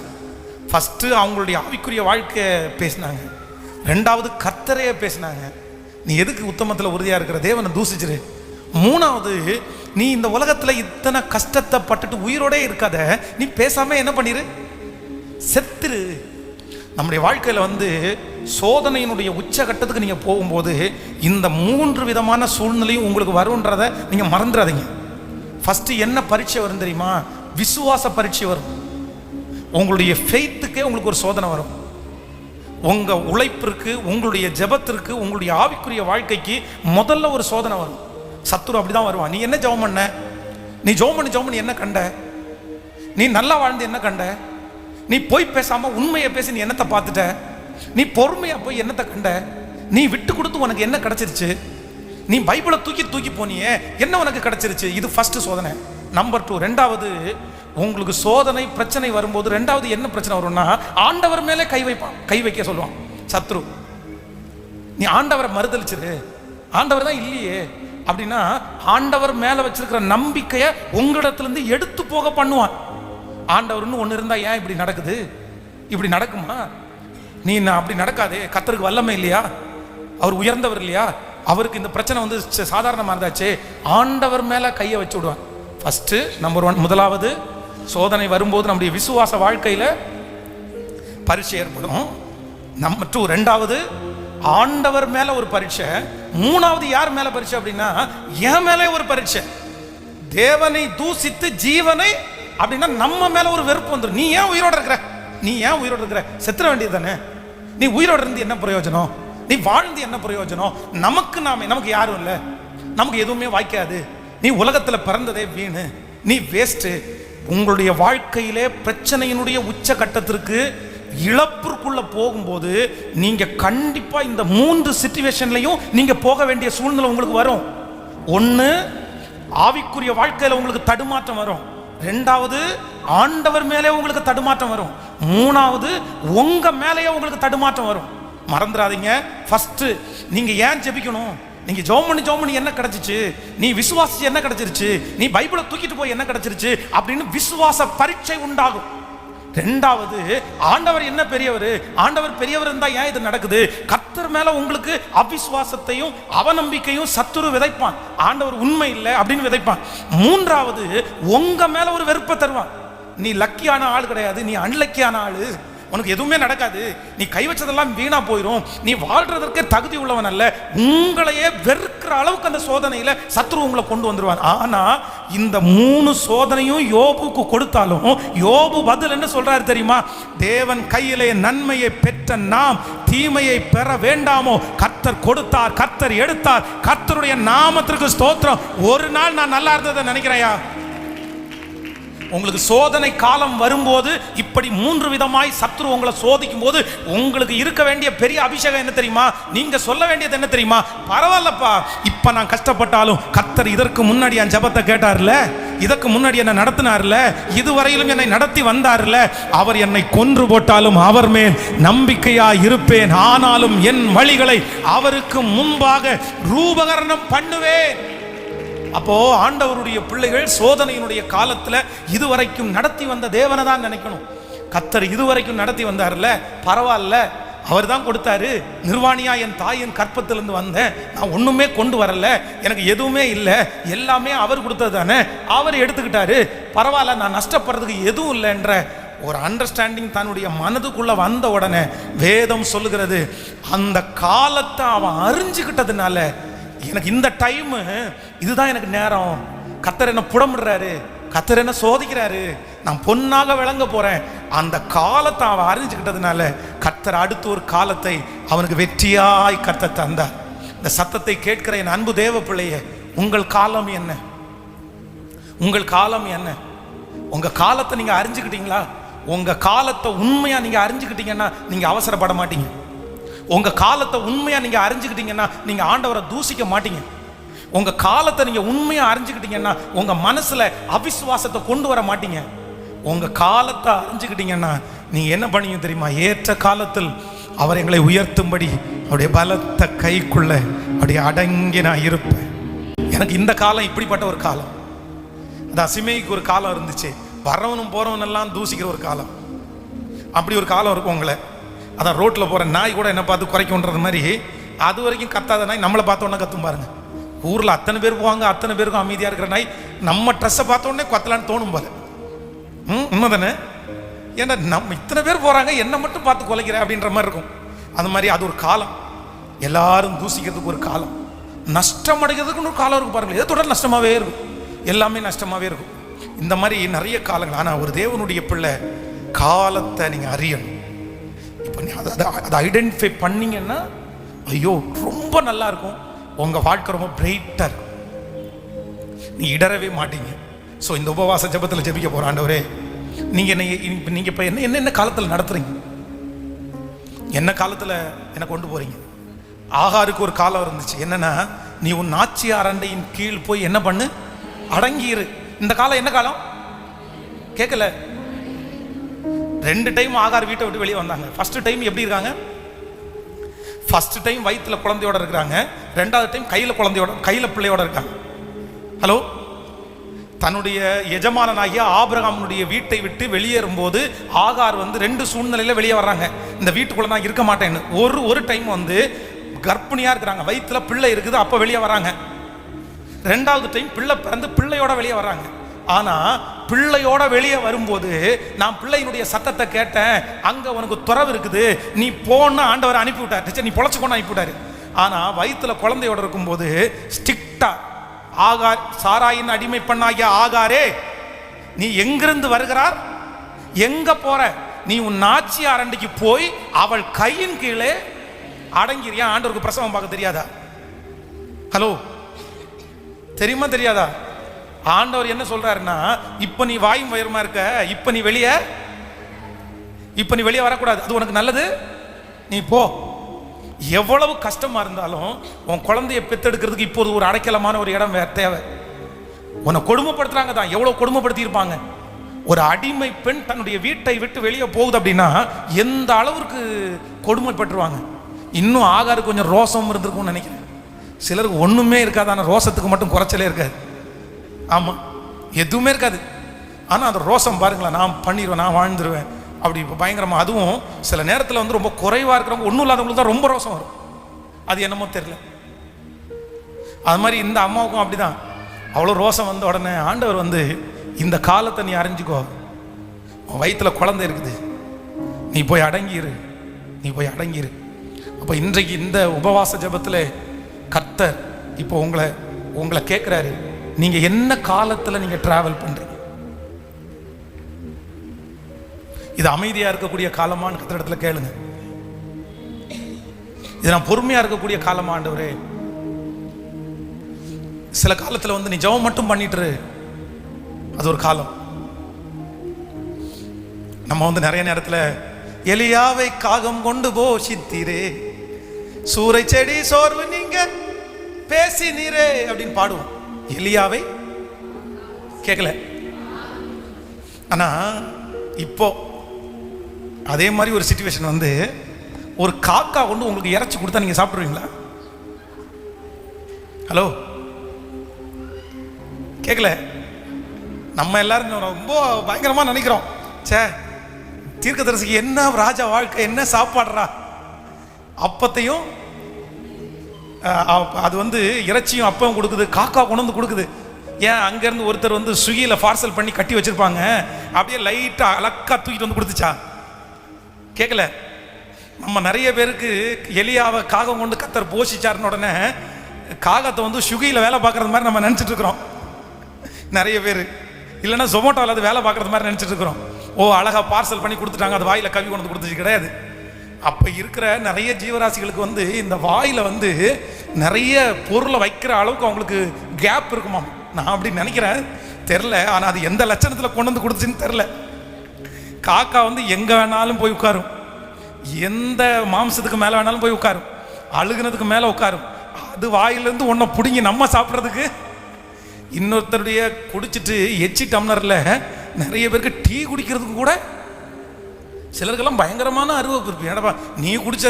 ஃபர்ஸ்ட் அவங்களுடைய ஆவிக்குரிய வாழ்க்கை பேசினாங்க, ரெண்டாவது கர்த்தரையே பேசினாங்க. நீ எதுக்கு உத்தமத்தில் உறுதியா இருக்கிற? தேவனை தூசிச்சிரு. மூணாவது, நீ இந்த உலகத்துல இத்தனை கஷ்டத்தை பட்டுட்டு உயிரோட இருக்காத, நீ பேசாம என்ன பண்ணிரு, செத்துரு. நம்முடைய வாழ்க்கையில் சோதனையினுடைய உச்சகட்டத்துக்கு நீங்கள் போகும்போது இந்த 3 விதமான சூழ்நிலையும் உங்களுக்கு வரும்ன்றதை நீங்கள் மறந்துடாதீங்க. ஃபஸ்ட்டு என்ன பரீட்சை வரும் தெரியுமா? விசுவாச பரீட்சை வரும். உங்களுடைய ஃபெய்த்துக்கே உங்களுக்கு ஒரு சோதனை வரும். உங்கள் உழைப்பிற்கு, உங்களுடைய ஜெபத்திற்கு, உங்களுடைய ஆவிக்குரிய வாழ்க்கைக்கு முதல்ல ஒரு சோதனை வரும். சத்துரு அப்படி தான் வருவான். நீ என்ன ஜெபம் பண்ண? நீ ஜெபம் பண்ணி என்ன கண்ட? நீ நல்லா வாழ்ந்து என்ன கண்ட? நீ போய் பேசாம உண்மையை பேசி நீ என்னத்தை பார்த்துட்ட? நீ பொறுமையா போய் என்னத்தை கண்ட? நீ விட்டு கொடுத்து உனக்கு என்ன கிடைச்சிருச்சு? நீ பைபிளை தூக்கி போனியே, என்ன உனக்கு கிடைச்சிருச்சு? இது ஃபர்ஸ்ட் சோதனை. நம்பர் 2, ரெண்டாவது, உங்களுக்கு சோதனை பிரச்சனை வரும்போது ரெண்டாவது என்ன பிரச்சனை வரும்னா, ஆண்டவர் மேலே கை வைக்க சொல்லுவான் சத்ரு. நீ ஆண்டவரை மறுதலிச்சிரு, ஆண்டவர் தான் இல்லையே அப்படின்னா ஆண்டவர் மேல வச்சிருக்கிற நம்பிக்கையை உங்களிடத்துல இருந்து எடுத்து போக பண்ணுவான். ஆண்டவர்னு ஒன்று இருந்தா ஏன் இப்படி நடக்குது? இப்படி நடக்குமா? நீ அப்படி நடக்காதே. கர்த்தருக்கு வல்லமை இல்லையா? அவர் உயர்ந்தவர் இல்லையா? அவருக்கு இந்த பிரச்சனை சாதாரணமாக இருந்தாச்சு. ஆண்டவர் மேல கையை வச்சு விடுவான். ஃபர்ஸ்ட் நம்பர் 1, முதலாவது சோதனை வரும்போது நம்முடைய விசுவாச வாழ்க்கையில பரீட்சை ஏற்படும். நம்பர் 2, ரெண்டாவது ஆண்டவர் மேல ஒரு பரீட்சை. மூணாவது யார் மேல பரீட்சை அப்படின்னா என் மேலே ஒரு பரீட்சை. தேவனை தூசித்து ஜீவனை அப்படின்னா நம்ம மேல ஒரு வெறுப்பு வந்துடும். நீ ஏன் உயிரோட இருக்கிற? நீ ஏன் உயிரோட இருக்கிற? செத்துற வேண்டியது தானே. நீ உயிரோட இருந்து என்ன பிரயோஜனம்? நீ வாழ்ந்து என்ன பிரயோஜனம்? நமக்கு யாரும் இல்லை, நமக்கு எதுவுமே வாய்க்காது. நீ உலகத்துல பிறந்ததே வீணு, நீ வேஸ்ட். உங்களுடைய வாழ்க்கையிலே பிரச்சனையினுடைய உச்ச கட்டத்திற்கு இழப்பிற்குள்ள போகும்போது நீங்க கண்டிப்பா இந்த 3 சிச்சுவேஷன்லையும் நீங்க போக வேண்டிய சூழ்நிலை உங்களுக்கு வரும். 1, ஆவிக்குரிய வாழ்க்கையில உங்களுக்கு தடுமாற்றம் வரும். 2வது, ஆண்டவர் மேலே உங்களுக்கு தடுமாற்றம் வரும். 3வது, உங்க மேலேயே உங்களுக்கு தடுமாற்றம் வரும். மறந்துடாதீங்க. ஃபர்ஸ்ட் நீங்க ஏன் ஜெபிக்கணும்? நீங்க ஜெபம் பண்ணி என்ன கிடைச்சிச்சு? நீ விசுவாசிச்சு என்ன கிடைச்சிருச்சு? நீ பைபிளை தூக்கிட்டு போய் என்ன கிடைச்சிருச்சு அப்படின்னு விசுவாச பரீட்சை உண்டாகும். 2வது, ஆண்டவர் என்ன பெரியவர்? ஆண்டவர் பெரியவர் இருந்தா ஏன் இது நடக்குது? கர்த்தர் மேல உங்களுக்கு அவிசுவாசத்தையும் அவநம்பிக்கையும் சத்துரு விதைப்பான். ஆண்டவர் உண்மை இல்லை அப்படின்னு விதைப்பான். 3வது, உங்க மேல ஒரு வெறுப்பை தருவான். நீ லக்கியான ஆள் கிடையாது, நீ அன்லக்கியான ஆளு, உனக்கு எதுவுமே நடக்காது, நீ கை வச்சதெல்லாம் வீணா போயிடும், நீ வாழ்றதற்கு தகுதி உள்ளவன் அல்ல. உங்களையே வெறுக்கிற அளவுக்கு அந்த சோதனையில சத்ரு உங்களை கொண்டு வந்துருவான். ஆனா இந்த 3 சோதனையும் யோபுக்கு கொடுத்தாலும் யோபு பதில் என்ன சொல்றாரு தெரியுமா? தேவன் கையிலே நன்மையை பெற்ற நாம் தீமையை பெற வேண்டாமோ? கர்த்தர் கொடுத்தார், கர்த்தர் எடுத்தார், கர்த்தருடைய நாமத்திற்கு ஸ்தோத்திரம். ஒரு நாள் நான் நல்லா இருந்ததை நினைக்கிறேயா? உங்களுக்கு சோதனை காலம் வரும்போது இப்படி 3 விதமாய் சத்ரு உங்களை சோதிக்கும் போது உங்களுக்கு இருக்க வேண்டிய பெரிய அபிஷேகம் என்ன தெரியுமா? நீங்க சொல்ல வேண்டியது என்ன தெரியுமா? பரவாயில்லப்பா, இப்ப நான் கஷ்டப்பட்டாலும் கர்த்தர் இதற்கு முன்னாடி என் ஜெபத்தை கேட்டார்ல, இதற்கு முன்னாடி என்னை நடத்தினார்ல, இதுவரையிலும் என்னை நடத்தி வந்தார்ல, அவர் என்னை கொன்று போட்டாலும் அவர் மேல் நம்பிக்கையா இருப்பேன், ஆனாலும் என் வழிகளை அவருக்கு முன்பாக ரூபகரணம் பண்ணுவேன். அப்போ ஆண்டவருடைய பிள்ளைகள் சோதனையினுடைய காலத்துல இதுவரைக்கும் நடத்தி வந்த தேவனை தான் நினைக்கணும். கர்த்தர் இதுவரைக்கும் நடத்தி வந்தார்ல, பரவாயில்ல, அவர் தான் கொடுத்தாரு. நிர்வாணியா என் தாயின் கற்பத்திலிருந்து வந்தேன், நான் ஒண்ணுமே கொண்டு வரல, எனக்கு எதுவுமே இல்லை, எல்லாமே அவர் கொடுத்தது தானே, அவர் எடுத்துக்கிட்டாரு, பரவாயில்ல, நான் நஷ்டப்படுறதுக்கு எதுவும் இல்லைன்ற ஒரு அண்டர்ஸ்டாண்டிங் தன்னுடைய மனதுக்குள்ள வந்த உடனே வேதம் சொல்லுகிறது, அந்த காலத்தை அவன் அறிஞ்சுக்கிட்டதுனால எனக்கு இந்த டைம் இதுதான் எனக்கு நேரம், கர்த்தர் என்ன புடமிடுறாரு, கர்த்தர் என்ன சோதிக்கிறாரு, நான் பொன்னாக விளங்க போறேன், அந்த காலத்தை அவன் அறிஞ்சுக்கிட்டதுனால கர்த்தர் அடுத்த ஒரு காலத்தை அவனுக்கு வெற்றியாய் கர்த்தர் தந்தார். இந்த சத்தத்தை கேட்கிற என் அன்பு தேவ பிள்ளையே, உங்கள் காலம் என்ன? உங்கள் காலம் என்ன? உங்க காலத்தை நீங்க அறிஞ்சுக்கிட்டீங்களா? உங்க காலத்தை உண்மையா நீங்க அறிஞ்சுக்கிட்டீங்கன்னா நீங்க அவசரப்பட மாட்டீங்க. உங்க காலத்தை உண்மையா நீங்க அறிஞ்சுக்கிட்டீங்கன்னா நீங்க ஆண்டவரை தூசிக்க மாட்டீங்க. உங்க காலத்தை நீங்க உண்மையா அறிஞ்சுக்கிட்டீங்கன்னா உங்க மனசுல அவிசுவாசத்தை கொண்டு வர மாட்டீங்க. உங்க காலத்தை அறிஞ்சுக்கிட்டீங்கன்னா நீங்க என்ன பண்ணீங்க தெரியுமா? ஏற்ற காலத்தில் அவர் எங்களை உயர்த்தும்படி அவருடைய பலத்த கைக்குள்ள அப்படியே அடங்கி நான் இருப்பேன். எனக்கு இந்த காலம் இப்படிப்பட்ட ஒரு காலம். அதான் சிமைக்கு ஒரு காலம் இருந்துச்சு, வரவனும் போறவன் எல்லாம் தூசிக்கிற ஒரு காலம். அப்படி ஒரு காலம் இருக்கும் உங்களை. அதான் ரோட்ல போற நாய் கூட என்ன பார்த்து குறைக்கும்ன்றது மாதிரி அது வரைக்கும் கத்தாத நாய் நம்மளை பார்த்தோன்னே கத்தும் பாருங்க. ஊர்ல அத்தனை பேர் போவாங்க, அத்தனை பேருக்கும் அமைதியா இருக்கிற நாய் நம்ம ட்ரெஸ்ஸை பார்த்தோன்னே கொத்தலான்னு தோணும் போல. உண்மைதானே? ஏன்னா நம்ம இத்தனை பேர் போறாங்க, என்ன மட்டும் பார்த்து குலைக்கிறேன் அப்படின்ற மாதிரி இருக்கும். அந்த மாதிரி அது ஒரு காலம். எல்லாரும் தூசிக்கிறதுக்கு ஒரு காலம், நஷ்டம் அடைகிறதுக்கு ஒரு காலம் இருக்கும் பாருங்க. எது தொடர் நஷ்டமாவே இருக்கும், எல்லாமே நஷ்டமாவே இருக்கும். இந்த மாதிரி நிறைய காலங்கள். ஆனா ஒரு தேவனுடைய பிள்ளை காலத்தை நீங்க அறியணும். இப்போ நீ அதை ஐடென்டிஃபை பண்ணீங்கன்னா ஐயோ ரொம்ப நல்லா இருக்கும். உங்க வாழ்க்கை ரொம்ப பிரைட்டா இருக்கும், நீ இடரவே மாட்டீங்க. ஸோ இந்த உபவாச ஜெபத்தில் ஜெபிக்க போற ஆண்டவரே, நீங்க இப்போ என்ன காலத்தில் நடத்துறீங்க? என்ன காலத்தில் என்னை கொண்டு போறீங்க? ஆகாருக்கு ஒரு காலம் இருந்துச்சு. என்னன்னா, நீ உன் நாச்சியார் அண்டையின் கீழ் போய் என்ன பண்ணு, அடங்கியிரு. இந்த காலம் என்ன காலம் கேட்கல. 2 டைம் ஆகார் வீட்டை விட்டு வெளியே வந்தாங்க. ஃபர்ஸ்ட் டைம் எப்படி இருக்காங்க? ஃபர்ஸ்ட் டைம் வயிற்றுல குழந்தையோட இருக்கிறாங்க. 2வது டைம் கையில பிள்ளையோட இருக்காங்க. ஹலோ, தன்னுடைய எஜமானனாகிய ஆபிரகாமுடைய வீட்டை விட்டு வெளியேறும் போது ஆகார் 2 சூழ்நிலையில வெளியே வர்றாங்க. இந்த வீட்டுக்குள்ள நான் இருக்க மாட்டேன்னு. ஒரு டைம் கர்ப்பிணியா இருக்கிறாங்க, வயிற்றுல பிள்ளை இருக்குது, அப்ப வெளியே வராங்க. 2வது டைம் பிள்ளை பிறந்து பிள்ளையோட வெளியே வர்றாங்க. ஆனா பிள்ளையோட வெளியே வரும்போது நான் பிள்ளையினுடைய சத்தத்தை கேட்டேன், அங்க உனக்கு துறவு இருக்குது, நீ போன ஆண்டவர் அனுப்பி விட்டாரு, நீ பொழைச்சுக்கோன்னு அனுப்பி விட்டாரு. ஆனா வயிற்றுல குழந்தையோட இருக்கும்போது ஸ்ட்ரிக்டா, ஆகார் சாராயின் அடிமை பண்ணாகிய ஆகாரே, நீ எங்கிருந்து வருகிறார், எங்க போற, நீ உன் நாச்சியார் அண்டைக்கு போய் அவள் கையின் கீழே அடங்கிறியா. ஆண்டவருக்கு பிரசவம் பார்க்க தெரியாதா? ஹலோ, தெரியுமா தெரியாதா? ஆண்டவர் என்ன சொல்றாருன்னா, இப்ப நீ வாயும் வயிறுமா இருக்க, இப்ப நீ வெளியே வரக்கூடாது, அது உனக்கு நல்லது, நீ போ. எவ்வளவு கஷ்டமா இருந்தாலும் உன் குழந்தைய பெத்தெடுக்கிறதுக்கு இப்போது ஒரு அடைக்கலமான ஒரு இடம் தேவை. உன்னை கொடுமைப்படுத்துறாங்க தான், எவ்வளவு கொடுமைப்படுத்தி இருப்பாங்க. ஒரு அடிமை பெண் தன்னுடைய வீட்டை விட்டு வெளியே போகுது அப்படின்னா எந்த அளவுக்கு கொடுமைப்பட்டுருவாங்க. இன்னும் ஆகாருக்கு கொஞ்சம் ரோசம் இருந்திருக்கும்னு நினைக்கிறேன். சிலருக்கு ஒண்ணுமே இருக்காது, ஆனால் ரோசத்துக்கு மட்டும் குறைச்சலே இருக்காது. ஆமா, எதுவுமே இருக்காது, ஆனா அந்த ரோசம் பாருங்களேன், நான் பண்ணிடுவேன், நான் வாழ்ந்துருவேன் அப்படி பயங்கரமா. அதுவும் சில நேரத்தில் ரொம்ப குறைவா இருக்கிறவங்க, ஒன்றும் இல்லாதவங்களுக்கு தான் ரொம்ப ரோசம் வரும். அது என்னமோ தெரியல. அது மாதிரி இந்த அம்மாவுக்கும் அப்படிதான். அவ்வளோ ரோசம் வந்த உடனே ஆண்டவர் இந்த காலத்தை நீ அறிஞ்சுக்கோ, உன் வயிற்றுல குழந்தை இருக்குது, நீ போய் அடங்கிரு, நீ போய் அடங்கிரு. அப்போ இன்றைக்கு இந்த உபவாச ஜெபத்தில் கர்த்தர் இப்போ உங்களை கேட்குறாரு, நீங்க என்ன காலத்தில் நீங்க டிராவல் பண்றீங்க? இது அமைதியா இருக்கக்கூடிய காலமான்னு கர்த்தரிடத்துல கேளுங்க. இது நான் பொறுமையா இருக்கக்கூடிய காலமா ஆண்டவரே? சில காலத்துல நீ ஜெபம் மட்டும் பண்ணிட்டு, அது ஒரு காலம். நம்ம நிறைய நேரத்துல எலியாவை காகம் கொண்டு போஷித்தீரே, சூறை செடி சோர்வு நீங்க பேசினீரே அப்படின்னு பாடுவோம். எலியாவை கேட்கல. ஆனா இப்போ அதே மாதிரி ஒரு சிச்சுவேஷன் ஒரு காக்கா கொண்டு உங்களுக்கு இறைச்சி கொடுத்தா நீங்க சாப்பிடுவீங்களா? ஹலோ, கேட்கல. நம்ம எல்லாரும் ரொம்ப பயங்கரமா நினைக்கிறோம், சே தீர்க்கதரிசிக்கு என்ன ராஜா வாழ்க்கை, என்ன சாப்பாடுறா, அப்பத்தையும் அது இறைச்சியும் அப்பவும் கொடுக்குது, காக்கா கொண்டு கொடுக்குது. ஏன் அங்கேருந்து ஒருத்தர் ஸ்விக்கியில் பார்சல் பண்ணி கட்டி வச்சிருப்பாங்க, அப்படியே லைட்டாக அலக்கா தூக்கிட்டு கொடுத்துச்சா? கேட்கல. நம்ம நிறைய பேருக்கு எலியாவை காகம் கொண்டு கத்தர் போஷிச்சாருன்னு உடனே காகத்தை ஸ்விக்கியில் வேலை பார்க்குறது மாதிரி நம்ம நினச்சிட்டு இருக்கிறோம் நிறைய பேர். இல்லைன்னா ஜொமேட்டோவில் அது வேலை பார்க்குறது மாதிரி நினச்சிட்டு இருக்கிறோம். ஓ, அழகாக பார்சல் பண்ணி கொடுத்துட்டாங்க, அது வாயில் கவி கொண்டு கொடுத்துச்சு. கிடையாது. அப்போ இருக்கிற நிறைய ஜீவராசிகளுக்கு இந்த வாயில் நிறைய பொருளை வைக்கிற அளவுக்கு அவங்களுக்கு கேப் இருக்குமா? நான் அப்படி நினைக்கிறேன், தெரில. ஆனால் அது எந்த லட்சணத்தில் கொண்டு கொடுத்துச்சுன்னு தெரில. காக்கா எங்கே வேணாலும் போய் உட்காரும், எந்த மாம்சத்துக்கு மேலே வேணாலும் போய் உட்காரும், அழுகுனதுக்கு மேலே உட்காரும். அது வாயிலேருந்து ஒன்றை பிடுங்கி நம்ம சாப்பிட்றதுக்கு இன்னொருத்தருடைய குடிச்சிட்டு எச்சி டம்ளரில் நிறைய பேருக்கு டீ குடிக்கிறதுக்கு கூட சிலருக்கெல்லாம் பயங்கரமான அருவப்பு இருப்பேன். ஏடப்பா நீ குடிச்ச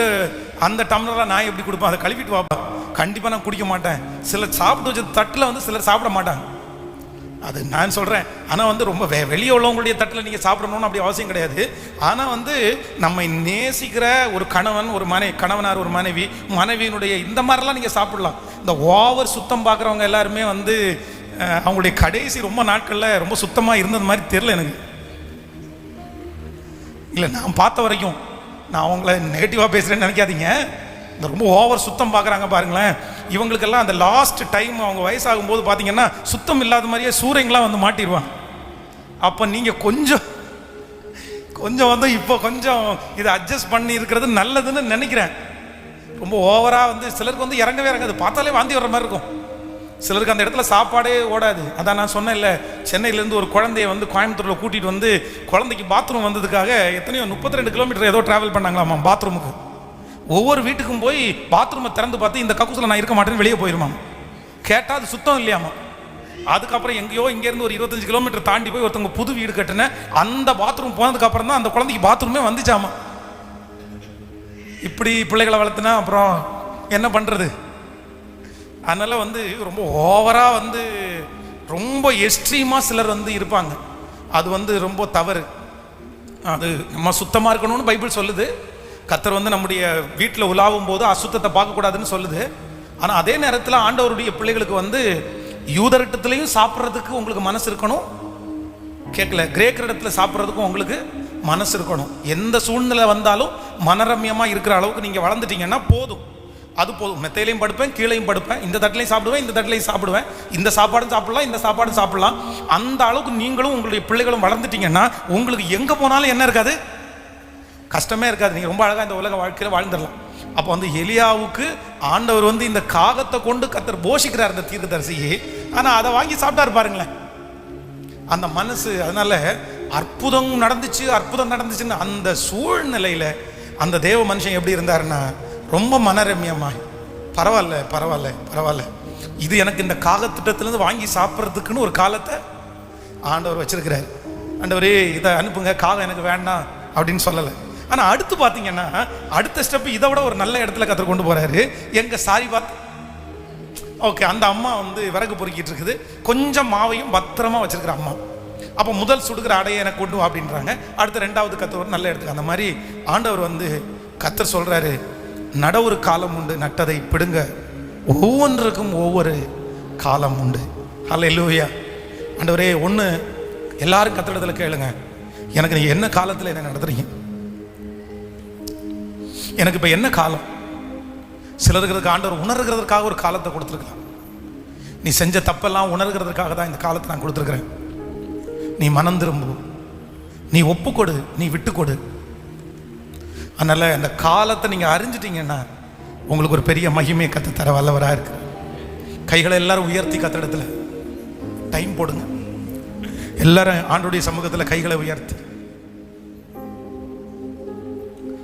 அந்த டம்ளரில் நான் எப்படி கொடுப்பேன், அதை கழுவிட்டு வாப்பா. கண்டிப்பாக நான் குடிக்க மாட்டேன். சிலர் சாப்பிட்டு வச்ச தட்டில் வந்து சிலர் சாப்பிட மாட்டாங்க. அது நான் சொல்கிறேன். ஆனால் வந்து ரொம்ப வெளியே உள்ளவங்களுடைய தட்டில் நீங்கள் சாப்பிடணும்னு அப்படி அவசியம் கிடையாது. ஆனால் வந்து நம்மை நேசிக்கிற ஒரு கணவன், ஒரு கணவனார், ஒரு மனைவியினுடைய இந்த மாதிரிலாம் நீங்கள் சாப்பிடலாம். இந்த ஓவர் சுத்தம் பார்க்குறவங்க எல்லாருமே வந்து அவங்களுடைய கடைசி ரொம்ப நாட்களில் ரொம்ப சுத்தமாக இருந்தது மாதிரி தெரியல எனக்கு. இல்லை, நான் பார்த்த வரைக்கும், நான் அவங்கள நெகட்டிவாக பேசுகிறேன்னு நினைக்காதீங்க. இந்த ரொம்ப ஓவர் சுத்தம் பார்க்குறாங்க பாருங்களேன், இவங்களுக்கெல்லாம் அந்த லாஸ்ட் டைம் அவங்க வயசாகும் போது பார்த்தீங்கன்னா சுத்தம் இல்லாத மாதிரியே சூரியங்களாம் வந்து மாட்டிடுவாங்க. அப்போ நீங்கள் கொஞ்சம் வந்து இப்போ கொஞ்சம் இதை அட்ஜஸ்ட் பண்ணி இருக்கிறது நல்லதுன்னு நினைக்கிறேன். ரொம்ப ஓவராக வந்து சிலருக்கு வந்து இறங்கவே இறங்காது, பார்த்தாலே வாந்தி வர்ற மாதிரி இருக்கும். சிலருக்கு அந்த இடத்துல சாப்பாடே ஓடாது. அதான் நான் சொன்னேன் இல்லை, சென்னையிலேருந்து ஒரு குழந்தைய வந்து கோயம்புத்தூரில் கூட்டிகிட்டு வந்து குழந்தைக்கு பாத்ரூம் வந்ததுக்காக எத்தனையோ 32 கிலோமீட்டர் ஏதோ ட்ராவல் பண்ணாங்களாமா பாத்ரூமுக்கு. ஒவ்வொரு வீட்டுக்கும் போய் பாத்ரூமை திறந்து பார்த்து இந்த கக்கூசில் நான் இருக்க மாட்டேன்னு வெளியே போயிருமாம். கேட்டால் அது சுத்தம் இல்லையாமா. அதுக்கப்புறம் எங்கேயோ இங்கேருந்து ஒரு 25 கிலோமீட்டர் தாண்டி போய் ஒருத்தவங்க புது வீடு கட்டினேன், அந்த பாத்ரூம் போனதுக்கப்புறம் தான் அந்த குழந்தைக்கு பாத்ரூமே வந்துச்சாமா. இப்படி பிள்ளைகளை வளர்த்துனா அப்புறம் என்ன பண்ணுறது? அதனால் வந்து ரொம்ப ஓவராக வந்து ரொம்ப எக்ஸ்ட்ரீமாக சிலர் வந்து இருப்பாங்க. அது வந்து ரொம்ப தவறு. அது நம்ம சுத்தமாக இருக்கணும்னு பைபிள் சொல்லுது. கர்த்தர் வந்து நம்முடைய வீட்டில் உலாவும் போது அசுத்தத்தை பார்க்கக்கூடாதுன்னு சொல்லுது. ஆனால் அதே நேரத்தில் ஆண்டவருடைய பிள்ளைகளுக்கு வந்து யூதரிடத்துலையும் சாப்பிட்றதுக்கு உங்களுக்கு மனசு இருக்கணும், கேட்கல கிரேக்கர் இடத்துல சாப்பிட்றதுக்கும் உங்களுக்கு மனசு இருக்கணும். எந்த சூழ்நிலை வந்தாலும் மனரம்யமாக இருக்கிற அளவுக்கு நீங்கள் வளர்ந்துட்டீங்கன்னா போதும், அது போதும். மெத்தையிலையும் படுப்பேன், கீழையும் படுப்பேன், இந்த தட்டிலையும் சாப்பிடுவேன், இந்த தட்டிலையும் சாப்பிடுவேன், இந்த சாப்பாடும் சாப்பிடலாம், இந்த சாப்பாடும் சாப்பிடலாம். அந்த அளவுக்கு நீங்களும் உங்களுடைய பிள்ளைகளும் வளர்ந்துட்டீங்கன்னா உங்களுக்கு எங்கே போனாலும் என்ன இருக்காது, கஷ்டமே இருக்காது. நீங்கள் ரொம்ப அழகாக இந்த உலக வாழ்க்கையில் வாழ்ந்துடலாம். அப்போ வந்து எலியாவுக்கு ஆண்டவர் வந்து இந்த காகத்தை கொண்டு கர்த்தர் போஷிக்கிறார் இந்த தீர்க்கதரிசியை. ஆனால் அதை வாங்கி சாப்பிட்டாரு பாருங்களேன் அந்த மனசு. அதனால அற்புதம் நடந்துச்சுன்னு அந்த சூழ்நிலையில் அந்த தேவ மனுஷன் எப்படி இருந்தாருன்னா ரொம்ப மனரம்யமாய் பரவாயில்ல, இது எனக்கு இந்த காகத்திட்டத்திலேருந்து வாங்கி சாப்பிட்றதுக்குன்னு ஒரு காலத்தை ஆண்டவர் வச்சிருக்கிறார். ஆண்டவரே இதை அனுப்புங்க, காகம் எனக்கு வேண்டாம் அப்படின்னு சொல்லலை. ஆனால் அடுத்து பார்த்தீங்கன்னா அடுத்த ஸ்டெப் இதை விட ஒரு நல்ல இடத்துல கர்த்தர் கொண்டு போகிறாரு. எங்கள் சாரி பார்த்து ஓகே, அந்த அம்மா வந்து விறகு பொறுக்கிட்டு இருக்குது, கொஞ்சம் மாவையும் பத்திரமா வச்சிருக்கிற அம்மா. அப்போ முதல் சுடுகிற அடையை எனக்கு கொண்டு வா அப்படின்றாங்க. அடுத்த ரெண்டாவது கர்த்தர் ஒரு நல்ல இடத்துக்கு. அந்த மாதிரி ஆண்டவர் வந்து கர்த்தர் சொல்கிறாரு, நட ஒரு காலம் உண்டு, நட்டதை பிடுங்க ஒவ்வொன்றுக்கும் ஒவ்வொரு காலம் உண்டு. ஹல்லேலூயா. ஆண்டவரே, ஒன்று எல்லாரும் கர்த்தரிடத்தில் கேளுங்க, எனக்கு நீங்கள் என்ன காலத்தில் என்ன நடத்துறீங்க, எனக்கு இப்போ என்ன காலம்? சிலருக்கு ஆண்டவர் உணர்கிறதுக்காக ஒரு காலத்தை கொடுத்துருக்கலாம். நீ செஞ்ச தப்பெல்லாம் உணர்கிறதுக்காக தான் இந்த காலத்தை நான் கொடுத்துருக்குறேன். நீ மனம் திரும்பு, நீ ஒப்புக்கொடு, நீ விட்டுக்கொடு. அதனால் அந்த காலத்தை நீங்கள் அறிஞ்சிட்டிங்கன்னா உங்களுக்கு ஒரு பெரிய மகிமையை கற்று தர வல்லவராக இருக்கு. கைகளை எல்லாரும் உயர்த்தி கத்திடத்தில் டைம் போடுங்க. எல்லாரும் ஆண்டவருடைய சமூகத்தில் கைகளை உயர்த்தி,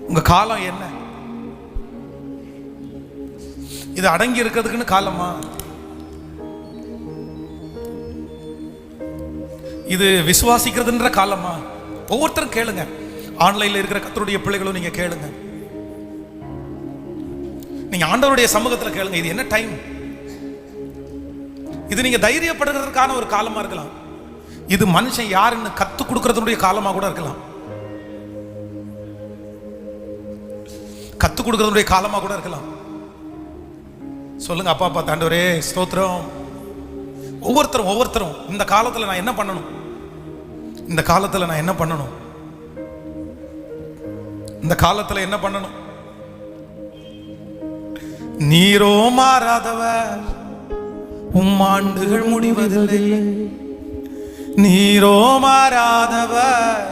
உங்கள் காலம் என்ன? இது அடங்கி இருக்கிறதுக்குன்னு காலமா? இது விசுவாசிக்கிறதுன்ற காலமா? ஒவ்வொருத்தரும் கேளுங்க. ஆன்லைன்ல இருக்கிற கர்த்தருடைய பிள்ளைகளும் நீங்க கேளுங்க. நீங்க ஆண்டவருடைய சமூகத்தில் கேளுங்க, இது என்ன டைம்? இது நீங்க தைரியப்படுகிறதுக்கான ஒரு காலமா இருக்கலாம். இது மனுஷன் யாருன்னு கத்து கொடுக்கறதுடைய காலமா கூட இருக்கலாம். கத்து கொடுக்கறதுடைய காலமா கூட இருக்கலாம். சொல்லுங்க, அப்பா ஆண்டவரே ஸ்தோத்திரம். ஒவ்வொருத்தரும் இந்த காலத்தில் நான் என்ன பண்ணணும், இந்த காலத்தில் நான் என்ன பண்ணணும், இந்த காலத்தில் என்ன பண்ணணும்? நீரோ மாறாதவர், ஆண்டுகள் முடிவதில்லை. நீரோ மாறாதவர்,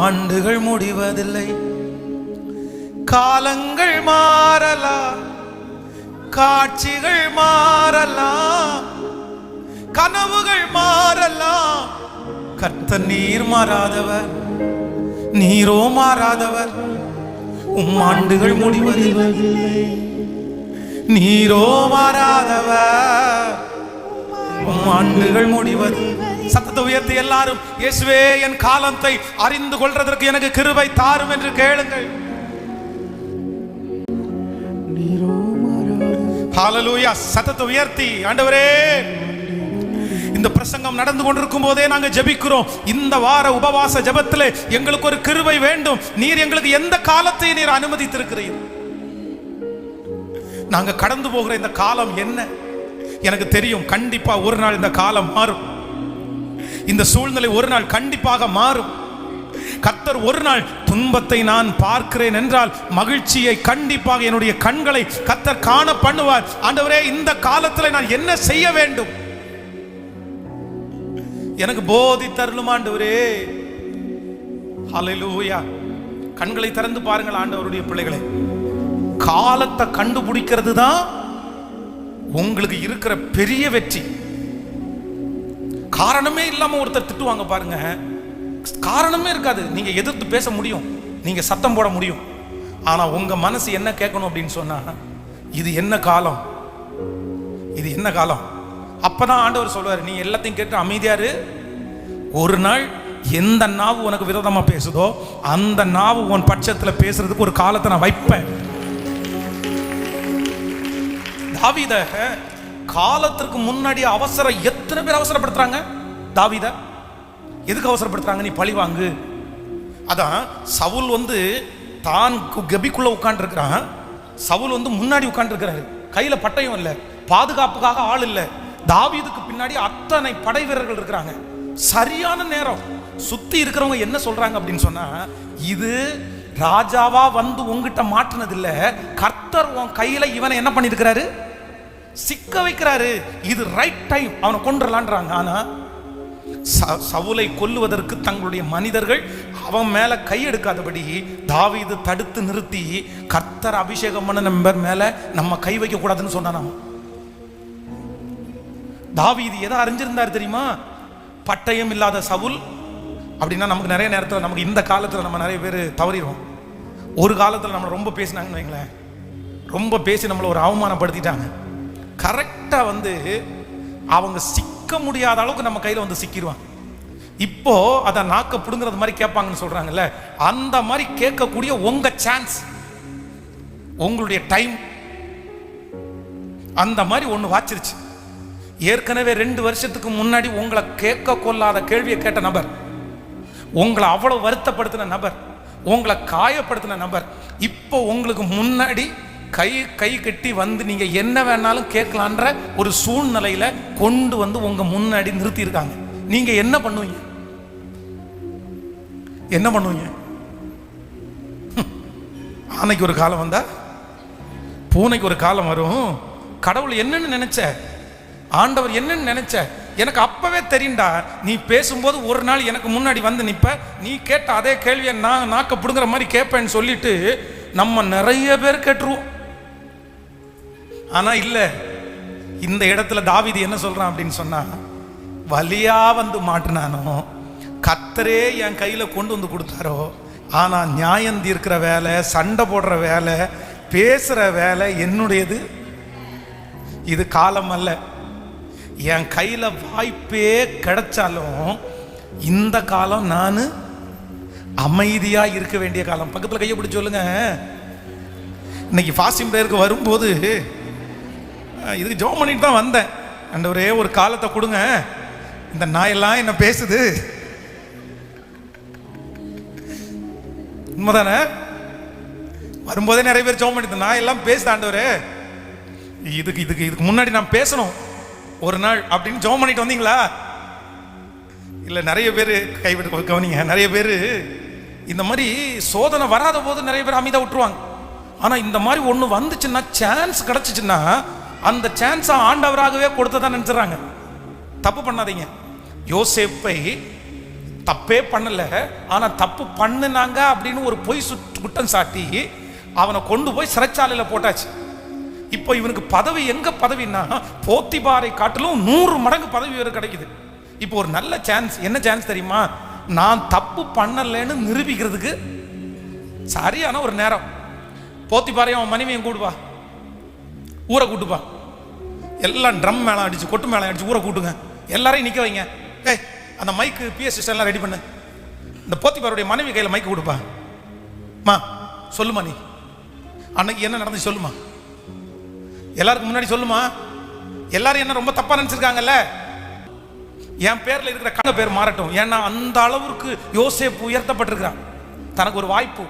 ஆண்டுகள் முடிவதில்லை. காலங்கள் மாறலாம், காட்சிகள் மாறலாம், கனவுகள் மாறலாம், கர்த்தர் நீர் மாறாதவர். நீரோ மாறாதவர், ஆண்டுகள் முடிவதில்லை. நீரோ மாறாதவர், ஆண்டுகள் முடிவது. சத்தத்தை உயர்த்தி எல்லாரும், இயேசுவே என் காலத்தை அறிந்து கொள்றதற்கு எனக்கு கிருபை தாரும் என்று கேளுங்கள். ஹalleluya. சத்தத்தை உயர்த்தி, ஆண்டவரே இந்த பிரசங்கம் நடந்து கொண்டிருக்கும் போதே நாங்க ஜெபிக்கிறோம். இந்த வார உபவாச ஜெபத்திலே எங்களுக்கு ஒரு கிருபை வேண்டும். நீர் எங்களுக்கு எந்த காலத்தை நீர் அனுமதித்திருக்கிறீர்? நாங்க கடந்து போகிற இந்த காலம் என்ன? எனக்கு தெரியும், கண்டிப்பா ஒரு நாள் இந்த காலம் மாறும். இந்த சூழ்நிலை ஒரு நாள் கண்டிப்பாக மாறும். கர்த்தர் ஒரு நாள் துன்பத்தை நான் பார்க்கிறேன் என்றால் மகிழ்ச்சியை கண்டிப்பாக என்னுடைய கண்களை கர்த்தர் காண பண்ணுவார். ஆண்டவரே இந்த காலத்தில் நான் என்ன செய்ய வேண்டும்? எனக்கு போதித்தருளும் ஆண்டவரே. ஹல்லேலூயா. கண்களை திறந்து பாருங்கள் ஆண்டவருடைய பிள்ளைகளை. காலத்தை கண்டுபிடிக்கிறது தான் உங்களுக்கு இருக்கிற பெரிய வெற்றி. காரணமே இல்லாம ஒருத்தர் திட்டுவாங்க பாருங்க, காரணமே இருக்காது. நீங்க எதிர்த்து பேச முடியும், நீங்க சத்தம் போட முடியும். ஆனா உங்க மனசு என்ன கேட்கணும் அப்படின்னு சொன்னா, இது என்ன காலம், இது என்ன காலம். அப்பதான் ஆண்டவர் சொல்வார், நீ எல்லாத்தையும் கேட்டு அமைதியாரு. ஒரு நாள் எந்த நாவு உனக்கு விரோதமா பேசுதோ அந்த நாவு உன் பட்சத்துல பேசுறதுக்கு ஒரு காலத்தை நான் வைப்பேன். தாவீத காலத்திற்கு முன்னாடி எத்தனை பேர் அவசரப்படுத்துறாங்க? தாவீத எதுக்கு அவசரப்படுத்துறாங்க? நீ பழி வாங்கு. அதான் சவுல் தான் கெபிக்குள்ள உட்கார்ந்து இருக்கிறான். சவுல் முன்னாடி உட்கார்ந்து இருக்கிறாரு. கையில பட்டயம் இல்லை, பாதுகாப்புக்காக ஆள் இல்லை. தாவீதுக்கு பின்னாடி அத்தனை படை வீரர்கள் இருக்கிறாங்க. சரியான நேரம். சுத்தி இருக்கிறவங்க என்ன சொல்றாங்க அப்படின்னு சொன்னா, இது ராஜாவா உங்ககிட்ட மாட்டினது இல்ல, கர்த்தர் உன் கையில இவனை என்ன பண்ணிருக்கிறாரு, சிக்க வைக்கிறாரு. இது ரைட் டைம், அவனை கொன்றலான்றாங்க. ஆனா சவுலை கொல்லுவதற்கு தங்களுடைய மனிதர்கள் அவன் மேல கை எடுக்காதபடி தாவீது தடுத்து நிறுத்தி, கர்த்தர் அபிஷேகம் பண்ண நம்பர் மேல நம்ம கை வைக்க கூடாதுன்னு சொன்னான். தாவீது எதை அறிஞ்சிருந்தார் தெரியுமா? பட்டயம் இல்லாத சவுல் அப்படின்னா நமக்கு நிறைய நேரத்தில், நமக்கு இந்த காலத்தில் நம்ம நிறைய பேர் தவறிடுவோம். ஒரு காலத்தில் நம்மளை ரொம்ப பேசினாங்கன்னு வைங்களேன், ரொம்ப பேசி நம்மளை ஒரு அவமானப்படுத்திட்டாங்க. கரெக்டாக அவங்க சிக்க முடியாத அளவுக்கு நம்ம கையில் சிக்கிடுவாங்க. இப்போ அதை நாக்க பிடுங்கிறது மாதிரி கேட்பாங்கன்னு சொல்றாங்கல்ல, அந்த மாதிரி கேட்கக்கூடிய உங்க சான்ஸ், உங்களுடைய டைம் அந்த மாதிரி ஒன்று வாச்சிருச்சு. ஏற்கனவே 2 வருஷத்துக்கு முன்னாடி உங்களை கேட்க கொள்ளாத கேள்வியை கேட்ட நபர், உங்களை அவ்வளவு வருத்தப்படுத்தின நபர், உங்களை காயப்படுத்தின நபர், இப்போ உங்களுக்கு முன்னாடி கை கட்டி நீங்க என்ன வேணாலும் கேட்கலான்ற ஒரு சூழ்நிலையில கொண்டு உங்க முன்னாடி நிறுத்தி இருக்காங்க. நீங்க என்ன பண்ணுவீங்க? என்ன பண்ணுவீங்க? ஆனைக்கு ஒரு காலம் வந்தா பூனைக்கு ஒரு காலம் வரும். கடவுள் என்னன்னு நினைச்ச, ஆண்டவர் என்னன்னு நினைச்ச, எனக்கு அப்பவே தெரியும்டா. நீ பேசும்போது ஒரு நாள் எனக்கு முன்னாடி நிப்ப, நீ கேட்ட அதே கேள்வியை நான் நாக்க பிடுங்குற மாதிரி கேட்பேன்னு சொல்லிட்டு நம்ம நிறைய பேர் கேட்டுருவோம். ஆனா இல்ல, இந்த இடத்துல தாவீது என்ன சொல்றான் அப்படின்னு சொன்னா, வலியா மாட்டினானோ கர்த்தரே என் கையில கொண்டு கொடுத்தாரோ, ஆனா நியாயம் தீர்க்கிற வேலை, சண்டை போடுற வேலை, பேசுற வேலை என்னுடையது. இது காலம் அல்ல. என் கையில வாய்ப்பே கிடைச்சாலும் இந்த காலம் நான் அமைதியா இருக்க வேண்டிய காலம். பக்கத்துல கையை பிடிச்சு சொல்லுங்க. இன்னைக்கு ஃபாஸ்டிங் பிரேயருக்கு வரும்போது இதுக்கு ஜெபம் பண்ணிட்டு தான் வந்தேன். ஆண்டவரே ஒரு காலத்தை கொடுங்க, இந்த நாயெல்லாம் என்ன பேசுது. உண்மைதானே? வரும்போதே நிறைய பேர் ஜெபம் பண்ணிட்டு, நாயெல்லாம் பேசுது ஆண்டவரே, இதுக்கு முன்னாடி நான் பேசணும் ஒரு நாள் அப்படின்னு ஜெபம் பண்ணிட்டு வந்தீங்களா? இல்ல நிறைய பேர் கைவிட்டு கவனிங்க. நிறைய பேர் இந்த மாதிரி சோதனை வராத போது நிறைய பேர் அமைதியா விட்டுருவாங்க. ஆனா இந்த மாதிரி ஒண்ணு வந்துச்சுன்னா, சான்ஸ் கிடைச்சிச்சுன்னா, அந்த சான்ஸ் ஆண்டவராகவே கொடுத்ததான் நினைச்சுறாங்க. தப்பு பண்ணாதீங்க. யோசேப்பை தப்பே பண்ணல, ஆனா தப்பு பண்ணுனாங்க அப்படின்னு ஒரு பொய் குற்றம் சாட்டி அவனை கொண்டு போய் சிறைச்சாலையில போட்டாச்சு. இப்போ இவனுக்கு பதவி எங்க பதவின்னா, போத்திபாரை காட்டிலும் 100 மடங்கு பதவி வேறு கிடைக்குது. இப்போ ஒரு நல்ல சான்ஸ். என்ன சான்ஸ் தெரியுமா? நான் தப்பு பண்ணலன்னு நிரூபிக்கிறதுக்கு சரியான ஒரு நேரம். போத்திபாரையும் அவன் மனைவியும் கூடுவா, ஊரை கூட்டுப்பா, எல்லாம் ட்ரம் மேளம் அடிச்சு கொட்டு மேளம் அடிச்சு ஊரை கூட்டுங்க, எல்லாரையும் நிற்க வைங்க. ஏய் அந்த மைக்கு பிஎஸ் சிஸ்டம் எல்லாம் ரெடி பண்ணு. இந்த போத்திபாருடைய மனைவி கையில் மைக்கு கொடுப்பா. மா சொல்லுமா, நீ அன்னைக்கு என்ன நடந்துச்சு சொல்லுமா, எல்லாருக்கும் முன்னாடி சொல்லுமா. எல்லாரும் என்ன ரொம்ப தப்பா நினைச்சிருக்காங்கல்ல, என் பேர்ல இருக்கிற கண்ண பேர் மாறட்டும். ஏன்னா அந்த அளவுக்கு யோசேப்பு உயர்த்தப்பட்டிருக்கிறான். தனக்கு ஒரு வாய்ப்பு,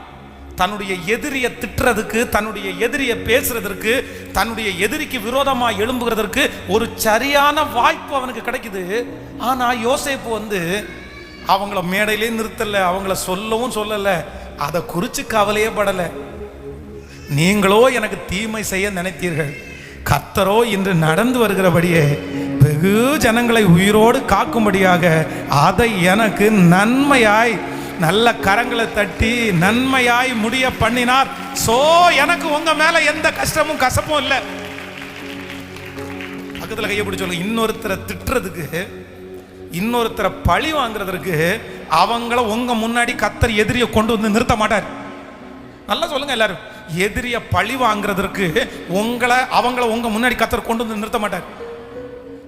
தன்னுடைய எதிரியை திட்டுறதுக்கு, தன்னுடைய எதிரியை பேசுறதற்கு, தன்னுடைய எதிரிக்கு விரோதமா எழும்புகிறதற்கு ஒரு சரியான வாய்ப்பு அவனுக்கு கிடைக்குது. ஆனா யோசேப்பு அவங்கள மேடையிலே நிறுத்தல, அவங்கள சொல்லவும் சொல்லல, அதை குறித்து கவலையே படலை. நீங்களோ எனக்கு தீமை செய்ய நினைத்தீர்கள், கர்த்தரோ இன்று நடந்து வருகிறபடியே வெகு ஜனங்களை உயிரோடு காக்கும்படியாக அதை எனக்கு நன்மையாய், நல்ல கரங்களை தட்டி நன்மையாய் முடிய பண்ணினார். சோ எனக்கு உங்க மேல எந்த கஷ்டமும் கசப்பும் இல்லை. பக்கத்துல கையை பிடிச்சு சொல்லுங்க, இன்னொருத்தரை திட்டுறதுக்கு, இன்னொருத்தரை பழி வாங்குறதுக்கு அவங்கள உங்க முன்னாடி கர்த்தர் எதிரியை கொண்டு வந்து நிறுத்த மாட்டார். நல்லா சொல்லுங்க எல்லாரும், எதிரிய பழி வாங்குறதற்கு அவங்கள உங்க முன்னாடி கர்த்தர் கொண்டு வந்து நிறுத்த மாட்டார்.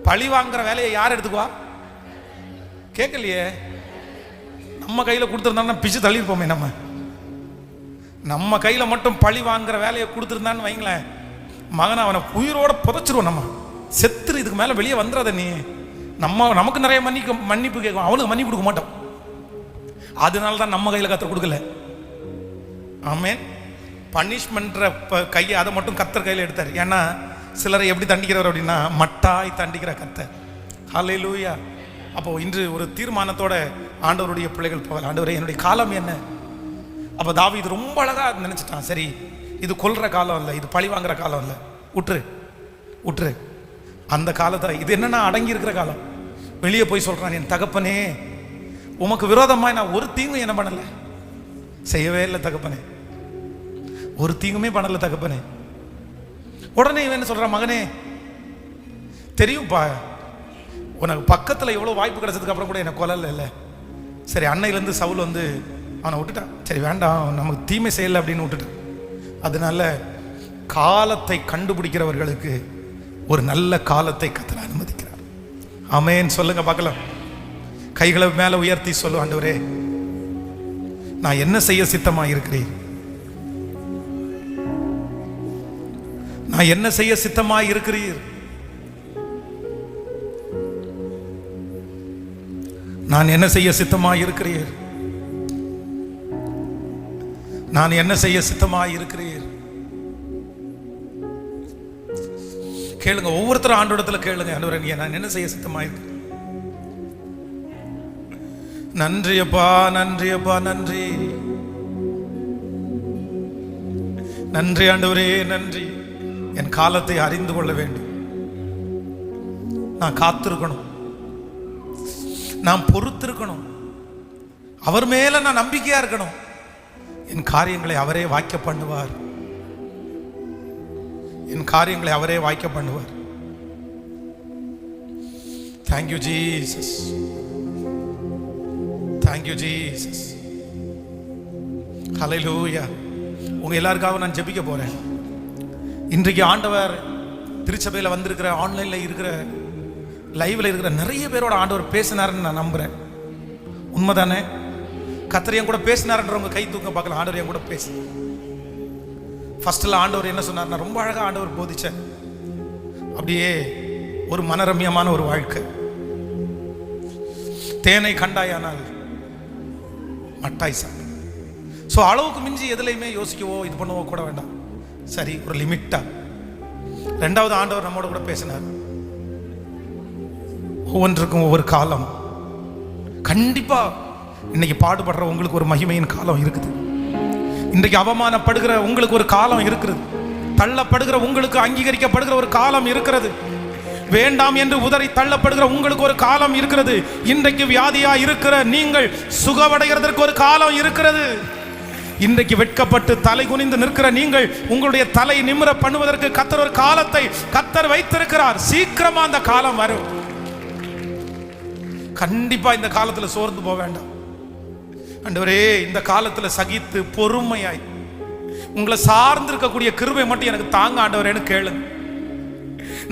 பழி வாங்குற வேலையை யார் எடுத்துக்குவா? கேட்கலையே. நம்ம கையில கொடுத்துருந்தா பிச்சு தள்ளிருப்போமே. நம்ம கையில மட்டும் பழி வாங்குற வேலையை கொடுத்துருந்தான்னு வைங்களேன், மகனை அவனை உயிரோட புதைச்சிருவோம். நம்ம செத்துரு, இதுக்கு மேல வெளியே வந்துடாத நீ. நமக்கு நிறைய மன்னிப்பு கேட்கும், அவனுக்கு மன்னிப்பு கொடுக்க மாட்டோம். அதனால தான் நம்ம கையில கர்த்தர் கொடுக்கல. ஆமென். பனிஷ்மெண்ட் கையை அதை மட்டும் கர்த்தர் கையில் எடுத்தார். ஏன்னா சிலரை எப்படி தண்டிக்கிறவர் அப்படின்னா மட்டாய் தண்டிக்கிற கர்த்தர். ஹல்லேலூயா. அப்போ இன்று ஒரு தீர்மானத்தோட ஆண்டவருடைய பிள்ளைகள் போகலாம். ஆண்டவரே என்னுடைய காலம் என்ன? அப்போ தாவீது ரொம்ப அழகா நினைச்சிட்டான், சரி இது கொல்ற காலம் இல்லை, இது பழி வாங்குற காலம் இல்லை, உற்று அந்த காலத்தை, இது என்னன்னா அடங்கி இருக்கிற காலம். வெளியே போய் சொல்றான், என் தகப்பனே உமக்கு விரோதமாய் நான் ஒரு தீங்கும் என்ன பண்ணல, செய்யவே இல்லை தகப்பனே, ஒரு தீங்குமே பண்ணல தகப்பனே. உடனே இவன் என்ன சொல்றான், மகனே தெரியும்பா உனக்கு பக்கத்துல எவ்வளவு வாய்ப்பு கிடைச்சதுக்கு அப்புறம் கூட எனக்கு கொல்லல இல்லை. சரி அன்னையிலேருந்து சவுல் அவனை விட்டுட்டான், சரி வேண்டாம் நமக்கு தீமை செய்யலை அப்படின்னு விட்டுட்டான். அதனால காலத்தை கண்டுபிடிக்கிறவர்களுக்கு ஒரு நல்ல காலத்தை கர்த்தர் அனுமதிக்கிறார். ஆமென் சொல்லுங்க பார்க்கலாம். கைகளை மேல உயர்த்தி சொல்லு, ஆண்டவரே நான் என்ன செய்ய சித்தமாக இருக்கிறேன், நான் என்ன செய்ய சித்தமாக இருக்கிறீர், நான் என்ன செய்ய சித்தமாக இருக்கிறீர், நான் என்ன செய்ய சித்தமாக இருக்கிறீர். கேளுங்க, ஒவ்வொருத்தரும் ஆண்டவரிடத்துல கேளுங்க, ஆண்டவரே நான் என்ன செய்ய சித்தமாக இருக்கிறேன். நன்றி அப்பா, நன்றி அப்பா, நன்றி நன்றி ஆண்டவரே, நன்றி. என் காலத்தை அறிந்து கொள்ள வேண்டும், நான் காத்திருக்கணும், நான் பொறுத்திருக்கணும், அவர் மேல நான் நம்பிக்கையா இருக்கணும். என் காரியங்களை அவரே வாய்க்க பண்ணுவார், என் காரியங்களை அவரே வாய்க்க பண்ணுவார். Thank you Jesus, thank you Jesus. Hallelujah. உங்க எல்லாருக்காக நான் ஜெபிக்க போறேன். இன்றைக்கு ஆண்டவர் திருச்சபையில் வந்திருக்கிற, ஆன்லைன்ல இருக்கிற, லைவ்ல இருக்கிற நிறைய பேரோட ஆண்டவர் பேசினாருன்னு நான் நம்புறேன். உண்மைதானே? கர்த்தர் என் கூட பேசினாருன்றவங்க கை தூக்க பார்க்கலாம். ஆண்டவர் என் கூட பேசு. ஃபர்ஸ்ட்ல ஆண்டவர் என்ன சொன்னார், ரொம்ப அழகா ஆண்டவர் போதிச்சார். அப்படியே ஒரு மனரம்யமான ஒரு வாழ்க்கை. தேனை கண்டாயானால் மட்டாய் சாப்பிடு. ஸோ அளவுக்கு மிஞ்சி எதுலையுமே யோசிக்கவோ இது பண்ணவோ கூட வேண்டாம். சரி, ஒரு லிமிட்டா. ரெண்டாவது ஆண்டவர் நம்மோட கூட பேசினார், ஒவ்வொன்றுக்கும் ஒவ்வொரு காலம். கண்டிப்பா இன்னைக்கு பாடுபடுற உங்களுக்கு ஒரு மகிமையின் காலம் இருக்குது. இன்றைக்கு அவமானப்படுகிற உங்களுக்கு ஒரு காலம் இருக்கிறது. தள்ளப்படுகிற உங்களுக்கு அங்கீகரிக்கப்படுகிற ஒரு காலம் இருக்கிறது. வேண்டாம் என்று உதறி தள்ளப்படுகிற உங்களுக்கு ஒரு காலம் இருக்கிறது. இன்றைக்கு வியாதியா இருக்கிற நீங்கள் சுகமடைகிறதற்கு ஒரு காலம் இருக்கிறது. இன்றைக்கு வெட்கப்பட்டு தலை குனிந்து நிற்கிற நீங்கள் உங்களுடைய தலை நிமிர பண்ணுவதற்கு கர்த்தர் ஒரு காலத்தை கர்த்தர் வைத்திருக்கிறார். சீக்கிரமா அந்த காலம் வரும். கண்டிப்பா இந்த காலத்துல சோர்ந்து போக வேண்டாம். ஆண்டவரே, இந்த காலத்துல சகித்து பொறுமையாய் உங்களை சார்ந்திருக்கக்கூடிய கிருபை மட்டும் எனக்கு தாங்க ஆண்டவரேன்னு கேளுங்க.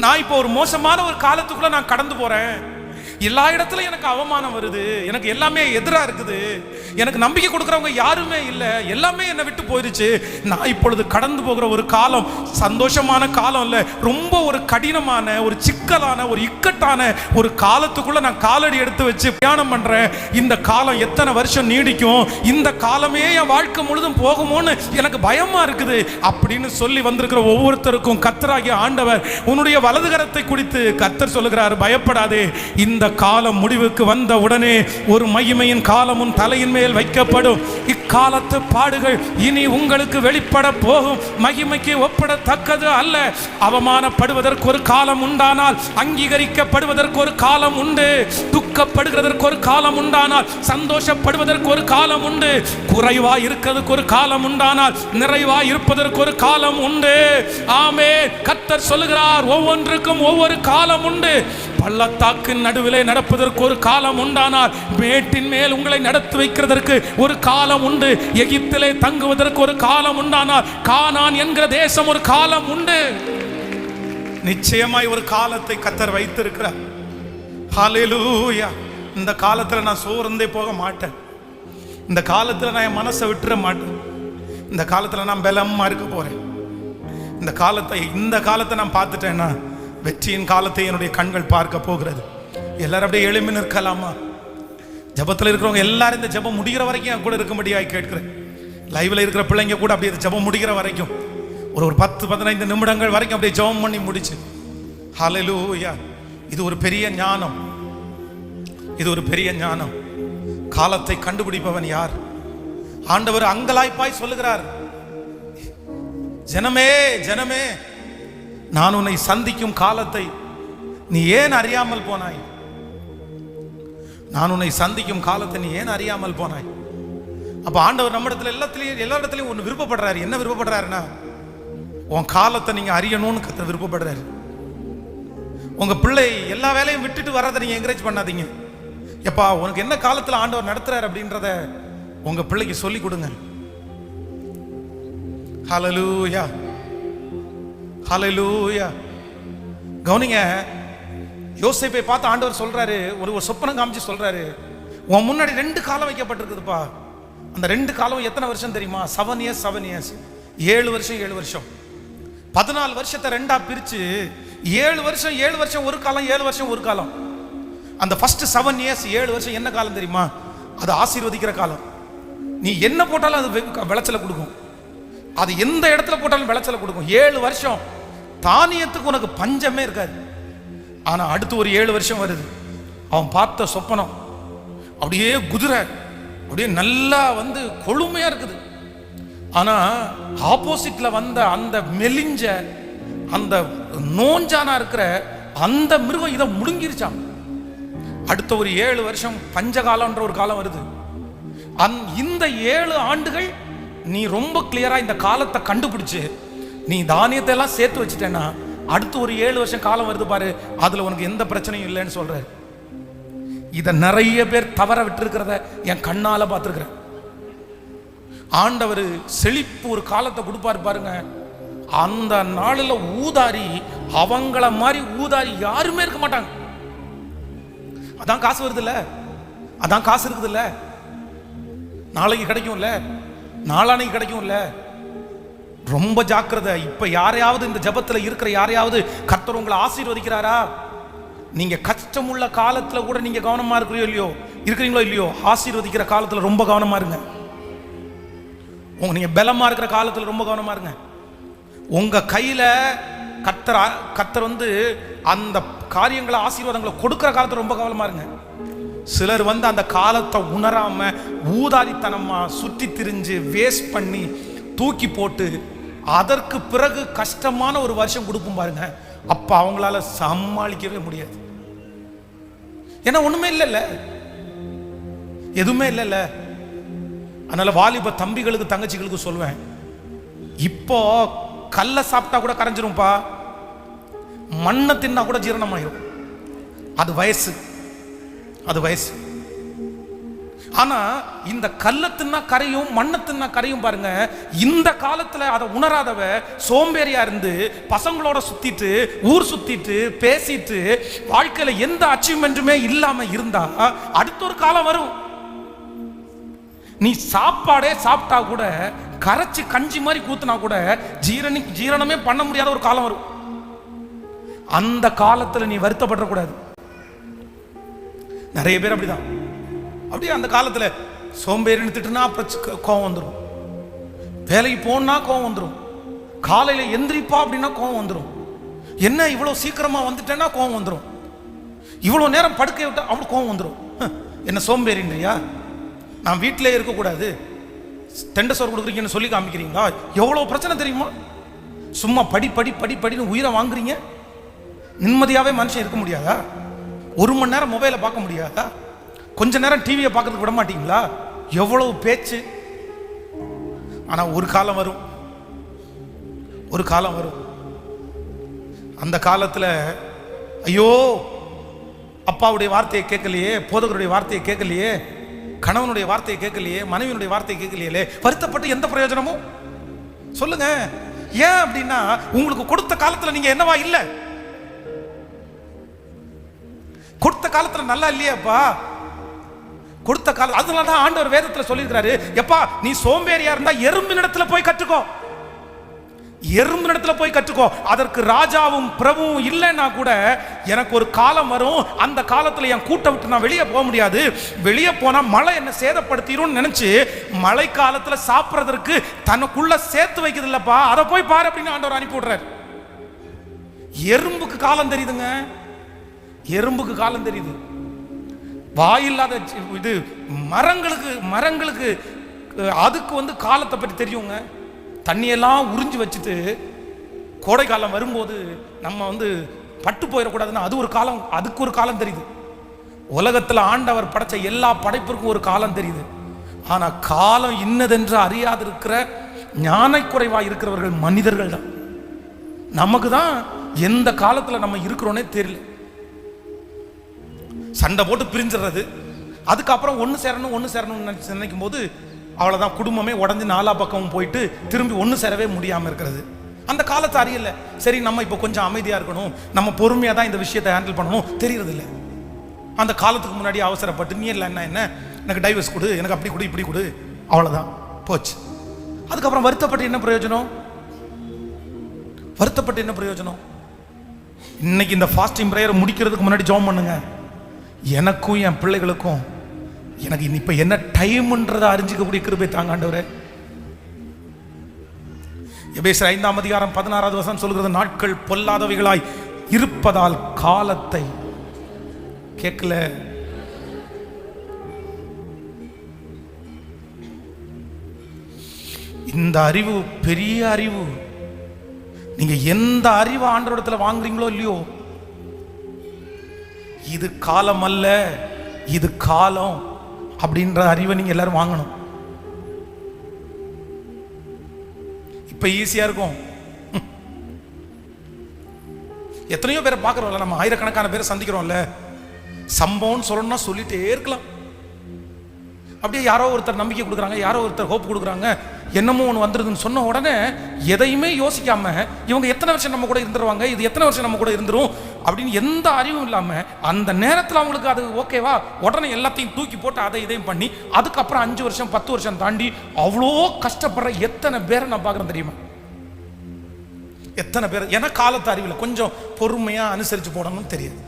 நான் இப்போ ஒரு மோசமான ஒரு காலத்துக்குள்ள நான் கடந்து போறேன். எல்லா இடத்துலயும் எனக்கு அவமானம் வருது, எனக்கு எல்லாமே எதிரா இருக்குது, எனக்கு நம்பிக்கை கொடுக்கறவங்க யாருமே இல்லை, எல்லாமே என்னை விட்டு போயிருச்சு. நான் இப்பொழுது கடந்து போகிற ஒரு காலம் சந்தோஷமான காலம் இல்லை, ரொம்ப ஒரு கடினமான ஒரு சிக்கலான ஒரு இக்கட்டான ஒரு காலத்துக்குள்ள நான் காலடி எடுத்து வச்சு பிரயாணம் பண்றேன். இந்த காலம் எத்தனை வருஷம் நீடிக்கும், இந்த காலமே என் வாழ்க்கை முழுதும் போகுமோன்னு எனக்கு பயமா இருக்குது அப்படின்னு சொல்லி வந்திருக்கிற ஒவ்வொருத்தருக்கும் கர்த்தராகிய ஆண்டவர் உன்னுடைய வலதுகரத்தை குறித்து கர்த்தர் சொல்லுகிறார், பயப்படாதே, இந்த காலம் முடிவுக்கு வந்த உடனே ஒரு மகிமையின் காலம் உன் தலையின் மேல் வைக்கப்படும். இக்காலத்து பாடுகள் இனி உங்களுக்கு வெளிப்பட போகும். மகிமைக்கு ஒப்பிடத்தக்கது அல்ல. அவமானப்படுவதற்கு ஒரு காலம் உண்டானால் அங்கீகரிக்கப்படுவதற்கு ஒரு காலம் உண்டு. துக்கப்படுகிறதற்கு ஒரு காலம் உண்டானால் சந்தோஷப்படுவதற்கு ஒரு காலம் உண்டு. குறைவா இருக்கிறதுக்கு ஒரு காலம் உண்டானால் நிறைவா இருப்பதற்கு ஒரு காலம் உண்டு. ஆமென். கர்த்தர் சொல்லுகிறார், ஒவ்வொன்றுக்கும் ஒவ்வொரு காலம் உண்டு. பள்ளத்தாக்கின் நடுவிலே நடப்பதற்கு ஒரு காலம் உண்டானால் மேட்டின் மேல் உங்களை நடத்தி வைக்கிறதற்கு ஒரு காலம் உண்டு. எகிப்திலே தங்குவதற்கு ஒரு காலம் உண்டானால் கானான் என்கிற தேசம் ஒரு காலம் உண்டு. நிச்சயமாய் ஒரு காலத்தை கர்த்தர் வைத்திருக்கிறார். ஹல்லேலூயா. இந்த காலத்துல நான் சோர்ந்தே போக மாட்டேன். இந்த காலத்துல நான் என் மனசை விட்டுற மாட்டேன். இந்த காலத்துல நான் பலமா இருக்க போறேன். இந்த காலத்தை நான் பார்த்துட்டேன்னா வெற்றியின் காலத்தை என்னுடைய கண்கள் பார்க்க போகிறது. எல்லாரும் அப்படியே எழும்பி நிற்கலாமா? ஜபத்தில் இருக்கிறவங்க எல்லாரும் இந்த ஜபம் முடிகிற வரைக்கும் என் கூட இருக்கும்படியாக கேட்கிறேன். லைவ்ல இருக்கிற பிள்ளைங்க கூட அப்படியே ஜபம் முடிகிற வரைக்கும் ஒரு 10-15 நிமிடங்கள் வரைக்கும் அப்படியே ஜபம் பண்ணி முடிச்சு. ஹல்லேலூயா. இது ஒரு பெரிய ஞானம், இது ஒரு பெரிய ஞானம். காலத்தை கண்டுபிடிப்பவன் யார்? ஆண்டவர் அங்கலாய்ப்பாய் சொல்லுகிறார், ஜனமே ஜனமே, நான் உன்னை சந்திக்கும் காலத்தை நீ ஏன் அறியாமல் போனாய்? நான் உன்னை சந்திக்கும் காலத்தை நீ ஏன் அறியாமல் போனாய்? அப்ப ஆண்டவர் நம்ம இடத்துல எல்லா இடத்துலயும் ஒன்று விருப்பப்படுறாரு. என்ன விருப்பப்படுறாருன்னா, உன் காலத்தை நீங்க அறியணும்னு கர்த்தர் விருப்பப்படுறாரு. உங்க பிள்ளை எல்லா வேலையும் விட்டுட்டு வர்றதை நீங்க என்கரேஜ் பண்ணாதீங்க. எப்பா, உனக்கு என்ன காலத்துல ஆண்டவர் நடத்துறாரு அப்படின்றத உங்க பிள்ளைக்கு சொல்லி கொடுங்க. ஹல்லேலூயா, ஹல்லேலூயா. கவனிங்க, யோசேப்பை பார்த்து ஆண்டவர் சொல்றாரு, ஒரு சொப்பனம் காமிச்சு சொல்றாரு, உன் முன்னாடி 2 காலம் வைக்கப்பட்டிருக்குதுப்பா. அந்த 2 காலம் எத்தனை வருஷம் தெரியுமா? 7 years 7 years, 7 வருஷம் 7 வருஷம். 14 வருஷத்தை 2ஆ பிரிச்சு 7 வருஷம் 7 வருஷம் ஒரு காலம், 7 வருஷம் ஒரு காலம். அந்த ஃபர்ஸ்ட் 7 years 7 வருஷம் என்ன காலம் தெரியுமா? அது ஆசீர்வதிக்கிற காலம். நீ என்ன போட்டாலும் அது விளைச்சலை கொடுக்கும். அது எந்த இடத்துல போட்டாலும் விளைச்சலை கொடுக்கும். 7 வருஷம் தானியத்துக்கு உனக்கு பஞ்சமே இருக்காது. ஆனா அடுத்து ஒரு 7 வருஷம் வருது. அவன் பார்த்த சொப்பனம் அப்படியே குதிரை அப்படியே நல்லா கொழுமையா இருக்குது. ஆனா ஆப்போசிட்ல வந்த அந்த மெலிஞ்ச அந்த நோஞ்சானா இருக்கிற அந்த மிருகம் இதை முழுங்கிருச்சான். அடுத்த ஒரு 7 வருஷம் பஞ்சகாலம்ன்ற ஒரு காலம் வருது. இந்த 7 ஆண்டுகள் நீ ரொம்ப கிளியரா இந்த காலத்தை கண்டுபிடிச்சு நீ தானியத்தை எல்லாம் சேர்த்து வச்சுட்டேன்னா அடுத்து ஒரு 7 வருஷம் காலம் வருது பாரு, அதுல உனக்கு எந்த பிரச்சனையும் இல்லைன்னு சொல்ற. இதை நிறைய பேர் தவற விட்டு இருக்கிறத என் கண்ணால பார்த்துருக்கிறேன். ஆண்டவர் செழிப்பு ஒரு காலத்தை கொடுப்பாரு பாருங்க. அந்த நாளில் ஊதாரி அவங்கள மாதிரி ஊதாரி யாருமே இருக்க மாட்டாங்க. அதான் காசு வருது இல்ல, அதான் காசு இருக்குது இல்ல, நாளைக்கு கிடைக்கும்ல, நாளானைக்கு கிடைக்கும்ல. ரொம்ப ஜாக்கிரதை. இப்ப யாரையாவது இந்த ஜபத்துல இருக்கிற யாரையாவது கர்த்தர் உங்களை ஆசீர்வதிக்கிறாரா? நீங்க கஷ்டமுள்ள காலத்துல கூட நீங்க கவனமா இருக்கிறீங்களோ இல்லையோ, ஆசீர்வதிக்கிற காலத்துல ரொம்ப கவனமா இருங்க. நீங்க பலமா இருக்கிற காலத்துல ரொம்ப கவனமா இருங்க. உங்க கையில கர்த்தர் அந்த காரியங்களை ஆசீர்வாதங்களை கொடுக்கிற காலத்துல ரொம்ப கவனமா இருங்க. சிலர் அந்த காலத்தை உணராம ஊதாரித்தனமா சுற்றி திரிஞ்சு வேஸ்ட் பண்ணி தூக்கி போட்டு அதற்கு பிறகு கஷ்டமான ஒரு வருஷம் கொடுப்போம் பாருங்க. அப்ப அவங்களால சமாளிக்கவே முடியாது. ஏன்னா ஒண்ணுமே இல்லைல்ல, எதுவுமே இல்லைல்ல. அதனால வாலிப தம்பிகளுக்கு தங்கச்சிகளுக்கு சொல்வேன், இப்போ கல்ல சாப்பிட்டா கூட கரைஞ்சிரும்பா, மண்ணை தின்னா கூட ஜீரணமாயிரும். அது வயசு, அது வயசு. ஆனா இந்த கல்லத்துன்னா கரையும் மண்ணத்துன்னா கரையும் பாருங்க. இந்த காலத்துல அதை உணராதவ சோம்பேறியா இருந்து பசங்களோட சுத்திட்டு ஊர் சுத்திட்டு பேசிட்டு வாழ்க்கையில எந்த அச்சீவ்மெண்ட்டுமே இல்லாம இருந்தா அடுத்த ஒரு காலம் வரும். நீ சாப்பாடே சாப்பிட்டா கூட கரைச்சி கஞ்சி மாதிரி கூத்துனா கூட ஜீரணமே பண்ண முடியாத ஒரு காலம் வரும். அந்த காலத்துல நீ வருத்தப்படக்கூடாது. நிறைய பேர் அப்படிதான். அப்படியே அந்த காலத்துல சோம்பேறின்னு திட்டுனா கோவம் வந்துடும், வேலைக்கு போனா கோவம் வந்துடும், காலையில எந்திரிப்பா அப்படின்னா கோவம் வந்துடும், என்ன இவ்வளவு சீக்கிரமா வந்துட்டேன்னா கோவம் வந்துடும், இவ்வளவு நேரம் படுக்கை விட்டா அப்படி கோவம் வந்துடும். என்ன சோம்பேறின்றியா? நான் வீட்டிலே இருக்கக்கூடாது, தெண்டை சோறு கொடுக்குறீங்கன்னு சொல்லி காமிக்கிறீங்களா? எவ்வளவு பிரச்சனை தெரியுமா? சும்மா படி படி படி படின்னு உயிரை வாங்குறீங்க. நிம்மதியாவே மனுஷன் இருக்க முடியாதா? ஒரு மணி நேரம் மொபைலை பார்க்க முடியாதா? கொஞ்ச நேரம் டிவியை பார்க்கறதுக்கு விட மாட்டீங்களா? எவ்வளவு பேச்சு. ஆனா ஒரு காலம் வரும், ஒரு காலம் வரும். அந்த காலத்துல ஐயோ அப்பாவுடைய வார்த்தையை கேட்கலையே, போதகருடைய வார்த்தையை கேட்கலையே, கணவனுடைய வார்த்தையை கேட்கலையே, மனைவியுடைய வார்த்தையை கேட்கலையே, வருத்தப்பட்டு எந்த பிரயோஜனமும் சொல்லுங்க. ஏன் அப்படின்னா உங்களுக்கு கொடுத்த காலத்துல நீங்க என்னவா இல்ல, கொடுத்த காலத்துல நல்லா இல்லையாப்பா, கொடுத்த காலம். அதனாலதான் ஆண்டவர் வேதத்துல சொல்லியிருக்கிறாரு, எப்பா நீ சோம்பேறியா இருந்தா எறும்பினிடத்துல போய் கற்றுக்கோ, எறும்பினிடத்துல போய் கற்றுக்கோ. அதற்கு ராஜாவும் பிரபுவும் இல்லைன்னா கூட எனக்கு ஒரு காலம் வரும், அந்த காலத்துல என் கூட்ட விட்டு நான் வெளியே போக முடியாது, வெளியே போனா மழை என்ன சேதப்படுத்திடும் நினைச்சு மழை காலத்துல சாப்பிட்றதற்கு தனக்குள்ள சேர்த்து வைக்கிறது இல்லப்பா, அதை போய் பாரு அப்படின்னு ஆண்டவர் அனுப்பி விடுறாரு. எறும்புக்கு காலம் தெரியுதுங்க, எறும்புக்கு காலம் தெரியுது. வாயில்லாத இது மரங்களுக்கு அதுக்கு காலத்தை பற்றி தெரியுங்க. தண்ணியெல்லாம் உறிஞ்சு வச்சுட்டு கோடை காலம் வரும்போது நம்ம பட்டு போயிடக்கூடாதுன்னா அது ஒரு காலம், அதுக்கு ஒரு காலம் தெரியுது. உலகத்தில் ஆண்டவர் படைச்ச எல்லா படைப்பிற்கும் ஒரு காலம் தெரியுது. ஆனா காலம் இன்னதென்று அறியாது இருக்கிற ஞானக்குறைவாக இருக்கிறவர்கள் மனிதர்கள் தான். நமக்கு தான் எந்த காலத்துல நம்ம இருக்கிறோன்னே தெரியல. சண்டை போட்டு பிரிஞ்சிடுறது, அதுக்கப்புறம் ஒன்று சேரணும்னு நினைக்கும் போது அவ்வளோதான், குடும்பமே உடஞ்சி நாலா பக்கமும் போயிட்டு திரும்பி ஒன்று சேரவே முடியாமல் இருக்கிறது. அந்த காலத்தை அறியல. சரி நம்ம இப்போ கொஞ்சம் அமைதியாக இருக்கணும், நம்ம பொறுமையாக தான் இந்த விஷயத்தை ஹேண்டில் பண்ணணும் தெரியறது இல்லை. அந்த காலத்துக்கு முன்னாடி அவசரப்பட்டு நீ இல்லை என்ன எனக்கு டைவர்ஸ் கொடு, எனக்கு அப்படி கொடு இப்படி கொடு, அவ்வளோதான் போச்சு. அதுக்கப்புறம் வருத்தப்பட்டு என்ன பிரயோஜனம்? வருத்தப்பட்டு என்ன பிரயோஜனம்? இன்னைக்கு இந்த ஃபாஸ்டிங் பிரேயரை முடிக்கிறதுக்கு முன்னாடி ஜெபம் பண்ணுங்க. எனக்கும் என் பிள்ளைகளுக்கும் எனக்கு இப்ப என்ன டைம்ன்றதை அறிஞ்சிக்கக்கூடிய கிருபை தாங்க ஆண்டவரே. எபேசியர் 5ஆம் அதிகாரம் 16வது வசனம் சொல்கிறது, நாட்கள் பொல்லாதவைகளாய் இருப்பதால் காலத்தை கேட்கல. இந்த அறிவு பெரிய அறிவு. நீங்க எந்த அறிவு ஆண்டவரிடத்துல வாங்குறீங்களோ இல்லையோ, இது காலம் அல்ல இது காலம் அப்படின்ற அறிவை நீங்க எல்லாரும் வாங்கணும். இப்ப ஈஸியா இருக்கும். எத்தனையோ பேரை பார்க்கிறோம்ல, நம்ம ஆயிரக்கணக்கான பேரை சந்திக்கிறோம்ல, சம்பவம்னு சொல்லணும்னா சொல்லிட்டே இருக்கலாம். அப்படியே யாரோ ஒருத்தர் நம்பிக்கை கொடுக்குறாங்க, யாரோ ஒருத்தர் ஹோப் கொடுக்குறாங்க, என்னமோ ஒன்று வந்துருதுன்னு சொன்ன உடனே எதையுமே யோசிக்காம இவங்க எத்தனை வருஷம் நம்ம கூட இருந்துருவாங்க, இது எத்தனை வருஷம் நம்ம கூட இருந்துரும் அப்படின்னு எந்த அறிவும் இல்லாம அந்த நேரத்தில் அவங்களுக்கு அது ஓகேவா, உடனே எல்லாத்தையும் தூக்கி போட்டு அதை இதையும் பண்ணி அதுக்கப்புறம் 5 வருஷம் 10 வருஷம் தாண்டி அவ்வளோ கஷ்டப்படுற எத்தனை பேரை நான் பார்க்குறேன் தெரியுமா? எத்தனை பேர் ஏன்னா காலத்து அறிவில் கொஞ்சம் பொறுமையா அனுசரிச்சு போடணும்னு தெரியாது.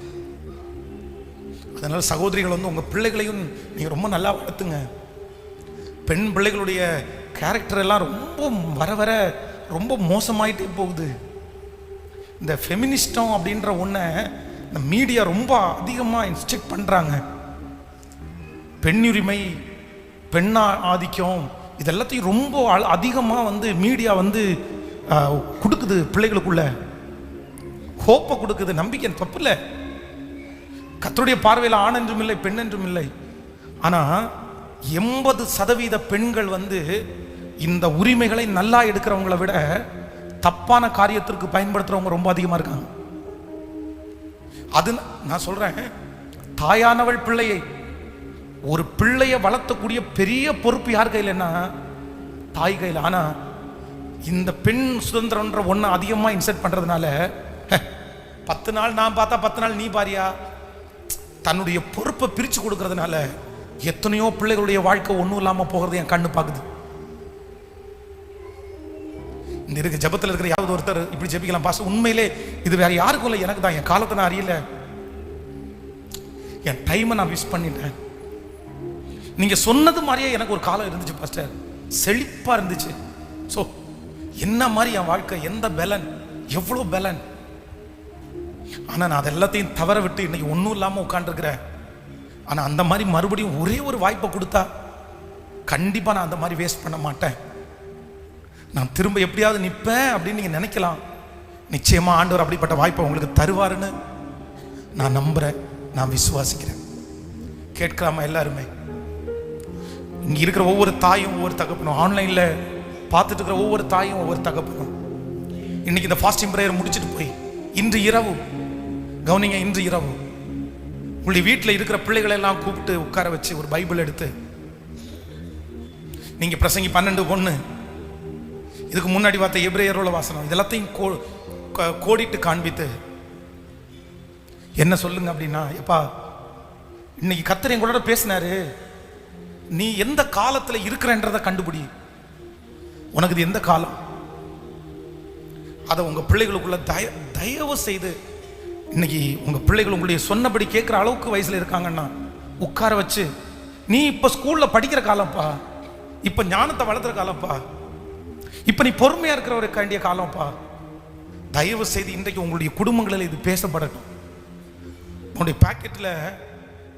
அதனால சகோதரிகள் உங்க பிள்ளைகளையும் நீங்க ரொம்ப நல்லா வளர்த்துங்க. பெண் பிள்ளைகளுடைய கேரக்டர் எல்லாம் ரொம்ப வர வர ரொம்ப மோசமாயிட்டே போகுது. இந்த ஃபெமினிஸ்டம் அப்படின்ற ஒன்றை இந்த மீடியா ரொம்ப அதிகமாக இன்ஸ்ட்ரக்ட் பண்ணுறாங்க. பெண்ணுரிமை, பெண் ஆதிக்கம், இதெல்லாத்தையும் ரொம்ப அதிகமாக மீடியா கொடுக்குது. பிள்ளைகளுக்குள்ள ஹோப்பை கொடுக்குது, நம்பிக்கை. தப்பு இல்லை, கர்த்தருடைய பார்வையில் ஆண் என்றும் இல்லை பெண் என்றும் இல்லை. ஆனால் 80% பெண்கள் இந்த உரிமைகளை நல்லா எடுக்கிறவங்களை விட தப்பான காரியத்திற்கு பயன்படுத்துறவங்க ரொம்ப அதிகமாக இருக்காங்க. அது நான் சொல்றேன், தாயானவள் பிள்ளையை ஒரு பிள்ளைய வளர்த்தக்கூடிய பெரிய பொறுப்பு யார் கையிலன்னா தாய் கையில். ஆனா இந்த பெண் சுதந்திரம்ன்ற ஒன்று அதிகமாக இன்செர்ட் பண்றதுனால 10 நாள் நான் பார்த்தா 10 நாள் நீ பாரியா, தன்னுடைய பொறுப்பை பிரித்து கொடுக்கறதுனால எத்தனையோ பிள்ளைகளுடைய வாழ்க்கை ஒன்றும் இல்லாமல் போகிறது என் கண்ணு பார்க்குது. இந்த இருக்க ஜபத்தில் இருக்கிற யாராவது ஒருத்தர் இப்படி ஜெபிக்கலாம், பாஸ் உண்மையிலே இது வேற யாருக்கும் இல்லை, எனக்கு தான். என் காலத்தை நான் அறியல, என் டைமை நான் மிஸ் பண்ணிட்டேன். நீங்க சொன்னது மாதிரியே எனக்கு ஒரு காலம் இருந்துச்சு பாஸ்டர், செழிப்பா இருந்துச்சு. ஸோ என்ன மாதிரி என் வாழ்க்கை, எந்த பலன், எவ்வளோ பலன். ஆனால் நான் அது எல்லாத்தையும் தவற விட்டு இன்னைக்கு ஒன்றும் இல்லாமல் உட்காந்துருக்கிறேன். ஆனால் அந்த மாதிரி மறுபடியும் ஒரே ஒரு வாய்ப்பை கொடுத்தா கண்டிப்பாக நான் அந்த மாதிரி வேஸ்ட் பண்ண மாட்டேன். நான் திரும்ப எப்படியாவது நிற்பேன் அப்படின்னு நீங்கள் நினைக்கலாம். நிச்சயமாக ஆண்டவர் அப்படிப்பட்ட வாய்ப்பை உங்களுக்கு தருவாருன்னு நான் நம்புகிறேன், நான் விசுவாசிக்கிறேன். கேட்கலாமா எல்லாருமே? இங்கே இருக்கிற ஒவ்வொரு தாயும் ஒவ்வொரு தகப்பனும், ஆன்லைனில் பார்த்துட்டு இருக்கிற ஒவ்வொரு தாயும் ஒவ்வொரு தகப்பனும், இன்னைக்கு இந்த ஃபாஸ்டிங் பிரேயர் முடிச்சுட்டு போய் இன்று இரவு கவனிங்க, இன்று இரவு உங்களுடைய வீட்டில் இருக்கிற பிள்ளைகளை எல்லாம் கூப்பிட்டு உட்கார வச்சு ஒரு பைபிள் எடுத்து, நீங்கள் பிரசங்கி 12:1 இதுக்கு முன்னாடி பார்த்த எபிரேயரோட வாசனம் இதெல்லாத்தையும் கோடிட்டு காண்பித்து என்ன சொல்லுங்க அப்படின்னா, எப்பா இன்னைக்கு கர்த்தர் எங்களோட பேசினாரு, நீ எந்த காலத்துல இருக்கிறன்றதை கண்டுபிடி. உனக்கு இது எந்த காலம், அதை உங்க பிள்ளைகளுக்குள்ள தயவு செய்து இன்னைக்கு உங்க பிள்ளைகள் உங்களுடைய சொன்னபடி கேட்கிற அளவுக்கு வயசுல இருக்காங்கன்னா உட்கார வச்சு, நீ இப்ப ஸ்கூல்ல படிக்கிற காலம்ப்பா, இப்ப ஞானத்தை வளர்த்துற காலம்ப்பா, இப்ப நீ பொறுமையா இருக்கிற ஒரு வேண்டிய காலம்ப்பா. தயவு செய்து இன்றைக்கு உங்களுடைய குடும்பங்களில் இது பேசப்படட்டும். உங்களுடைய பாக்கெட்டில்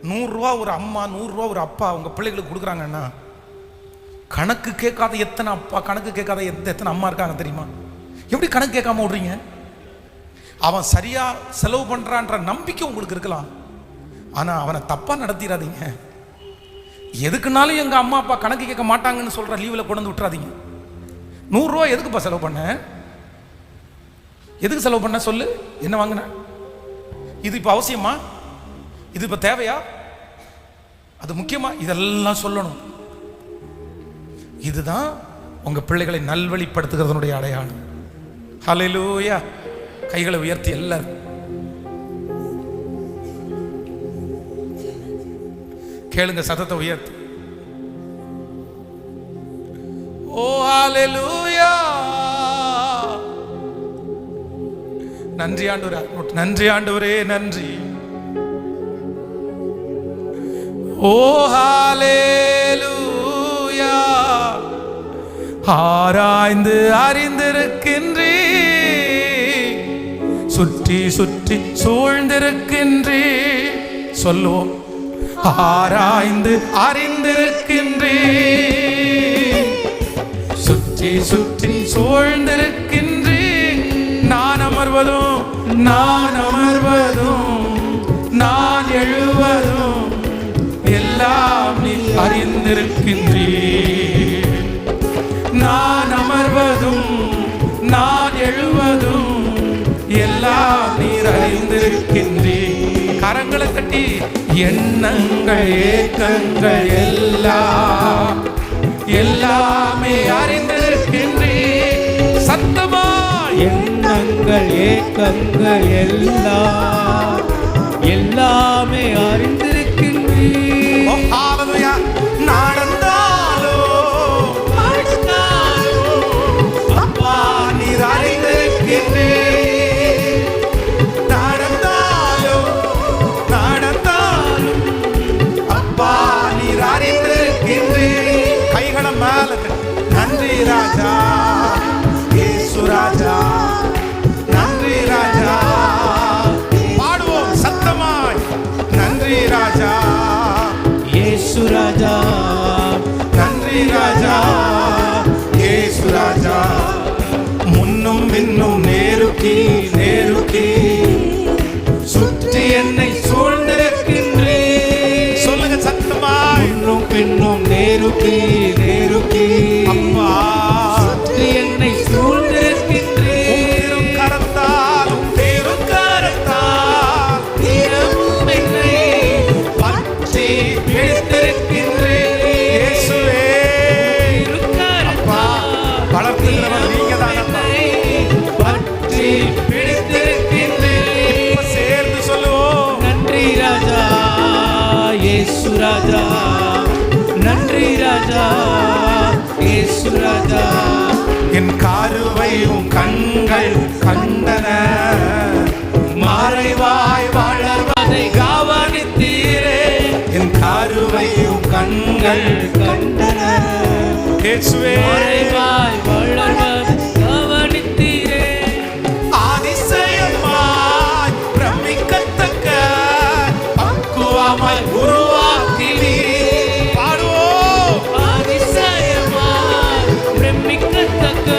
100 ரூபா ஒரு அம்மா, 100 ரூபா ஒரு அப்பா உங்க பிள்ளைகளுக்கு கொடுக்குறாங்கன்னா, கணக்கு கேட்காத எத்தனை அப்பா, கணக்கு கேட்காத எத்தனை அம்மா இருக்காங்க தெரியுமா? எப்படி கணக்கு கேட்காம விடுறீங்க? அவன் சரியா செலவு பண்றான்ற நம்பிக்கை உங்களுக்கு இருக்கலாம், ஆனா அவனை தப்பா நடத்திடாதீங்க. எதுக்குனாலும் எங்க அம்மா அப்பா கணக்கு கேட்க மாட்டாங்கன்னு சொல்ற லீவ்ல கொண்டு வந்து விட்டுறாதீங்க. 100 ரூபா எதுக்குப்பா செலவு பண்ண, எதுக்கு செலவு பண்ண சொல்லு, என்ன வாங்கின, இது இப்ப அவசியமா, இது இப்ப தேவையா, அது முக்கியமா, இதெல்லாம் சொல்லணும். இதுதான் உங்க பிள்ளைகளை நல்வழிப்படுத்துகிறதனுடைய அடையாளம். ஹல்லேலூயா. கைகளை உயர்த்தி எல்லாரும் கேளுங்க, சத்தத்தை உயர்த்தி. ஓ ஹல்லேலூயா. நன்றி ஆண்டவரே, நன்றி ஆண்டவரே, நன்றி. ஓ ஹல்லேலூயா. ஆராய்ந்து அறிந்திருக்கின்றீ, சுற்றி சுற்றி சூழ்ந்திருக்கின்றீ. சொல்லுவோம், ஆராய்ந்து அறிந்திருக்கின்றீ, சுற்றி சுற்றி சூழ்ந்திருக்கின்றீ. நான் அமர்வதும் நான் எழுவதும் எல்லாம் நீ அறிந்திருக்கின்றீ. நான் அமர்வதும் நான் எழுவதும் எல்லாம் நீர் அறிந்திருக்கின்றீ. கரங்களை தட்டி, எண்ணங்கள் ஏக்கங்கள் எல்லாமே அறிந்திருக்கின்றீ. சத்தமா, எண்ணங்கள் ஏக்கங்கள் எல்லாமே அறிந்திருக்கின்றீ. நடந்தாலோ அப்பா நீர் அறிந்திருக்கின்றீ. நடந்தாலும் அப்பா நீர் அறிந்திருக்கின்றீ. கைகளை மேல, நன்றி ராஜா, இயேசு ராஜா, நன்றி ராஜா. பாடுவோம், இயேசு ராஜா, நன்றி ராஜா, இயேசு ராஜா. என் கருவையும் கண்கள் கண்டன, மறைவாய் வளர்வதை கவனித்தீரே. என் கருவையும் கண்கள் கண்டன, இயேசுவே மறைவாய் வளர்வதை கவனித்தீரே. அதிசயமாய் பிரமிக்கத்தக்க பக்குவமாய் உருவாக்கினீர். பாடுவோம். அதிசயமாய் பிரமிக்கத்தக்க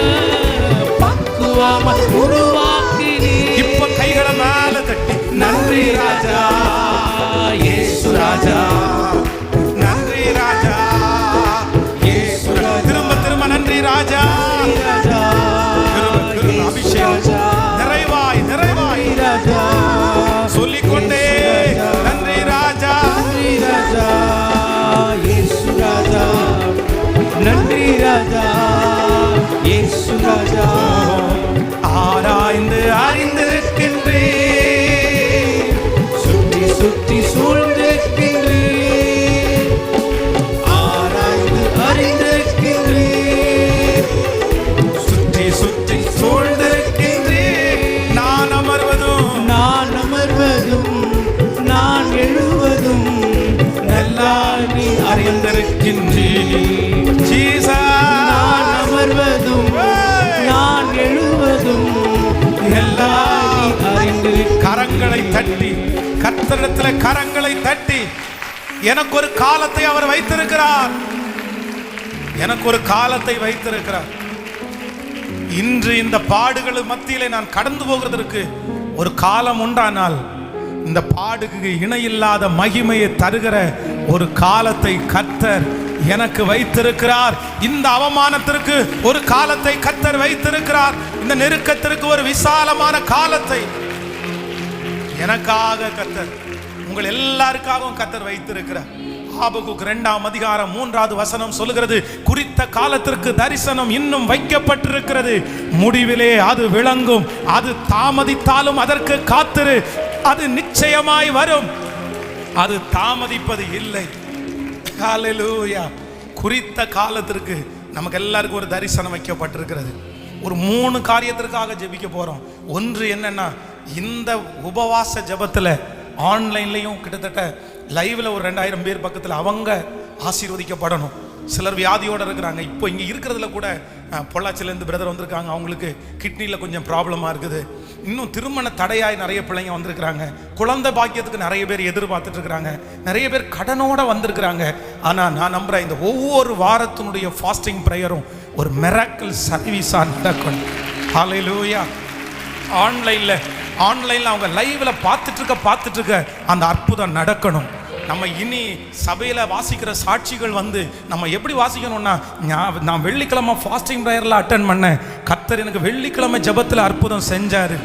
பக்குவமாய் உருவாக்கினீர். இப்ப கைகளை மேல தட்டி நன்றி ராஜா, இயேசு ராஜா, நன்றி ராஜா, இயேசு ராஜா. திரும்ப திரும்ப நன்றி ராஜா, ராஜா, திரும்ப திரும்ப அபிஷேகம் நிறைவாய் நிறைவாய் ராஜா, சொல்லிக்கொண்டே நன்றி ராஜா, நன்றி ராஜா, இயேசு ராஜா, நன்றி ராஜா, இயேசு ராஜா. ஆராய்ந்து அறிந்திருக்கின்றீர், சுற்றி சுற்றி சூழ்ந்திருக்கின்றீர், ஆராய்ந்து அறிந்திருக்கின்றீர், சுற்றி சுற்றி சூழ்ந்திருக்கின்றீர். நான் அமர்வதும் நான் அமர்வதும் நான் எழுவதும் நல்லாய் நீ அறிந்திருக்கின்றீர். நான் அமர்வதும் நான் எழுவதும் நல்லாய் நீ அறிந்திருக்கின்றீர். கரங்களை தட்டி கர்த்தரிடத்தில் கரங்களை தட்டி, எனக்கு ஒரு காலத்தை அவர் வைத்திருக்கிறார், எனக்கு ஒரு காலத்தை வைத்திருக்கிறார். இன்று இந்த பாடுகள் மத்தியிலே நான் கடந்து போகிறதற்கு ஒரு காலம் உண்டானால், இந்த பாடுக்கு இணையில்லாத மகிமையை தருகிற ஒரு காலத்தை கர்த்தர் எனக்கு வைத்திருக்கிறார். இந்த அவமானத்திற்கு ஒரு காலத்தை கர்த்தர் வைத்திருக்கிறார். இந்த நெருக்கத்திற்கு ஒரு விசாலமான காலத்தை எனக்காக கர்த்தர், உங்கள் எல்லாருக்காகவும் கர்த்தர் வைத்திருக்கிறார். ஆபகுக் 2:3 சொல்லுகிறது, குறித்த காலத்திற்கு தரிசனம் இன்னும் வைக்கப்பட்டிருக்கிறது, முடிவிலே அது விளங்கும், அது தாமதித்தாலும் அதற்கு காத்திரு, அது நிச்சயமாய் வரும், அது தாமதிப்பது இல்லை. ஹல்லேலூயா. குறித்த காலத்திற்கு நமக்கு எல்லாருக்கும் ஒரு தரிசனம் வைக்கப்பட்டிருக்கிறது. ஒரு 3 காரியத்திற்காக ஜெபிக்க போறோம். ஒன்று என்னன்னா, இந்த உபவாச ஜெபத்துல ஆன்லைன்லையும் கிட்டத்தட்ட லைவ்ல ஒரு 2000 பேர் பக்கத்தில் அவங்க ஆசீர்வதிக்கப்படணும். சிலர் வியாதியோடு இருக்கிறாங்க. இப்போ இங்கே இருக்கிறதுல கூட பொள்ளாச்சிலேருந்து பிரதர் வந்திருக்காங்க, அவங்களுக்கு கிட்னியில் கொஞ்சம் ப்ராப்ளமாக இருக்குது. இன்னும் திருமண தடையாய் நிறைய பிள்ளைங்க வந்திருக்கிறாங்க. குழந்தை பாக்கியத்துக்கு நிறைய பேர் எதிர்பார்த்துட்டு இருக்கிறாங்க. நிறைய பேர் கடனோட வந்திருக்கிறாங்க. ஆனால் நான் நம்புகிறேன், இந்த ஒவ்வொரு வாரத்தினுடைய ஃபாஸ்டிங் ப்ரேயரும் ஒரு மிராக்கிள் சர்வீஸாக நடக்கணும். ஹல்லேலூயா. ஆன்லைனில் அவங்க லைவ்ல பார்த்துட்டு இருக்க அந்த அற்புதம் நடக்கணும். நம்ம இனி சபையில் வாசிக்கிற சாட்சிகள் வந்து நம்ம எப்படி வாசிக்கணும்னா, நான் வெள்ளிக்கிழமை ஃபாஸ்டிங் ப்ரேயரில் அட்டன் பண்ணேன், கர்த்தர் எனக்கு வெள்ளிக்கிழமை ஜெபத்தில் அற்புதம் செஞ்சார்.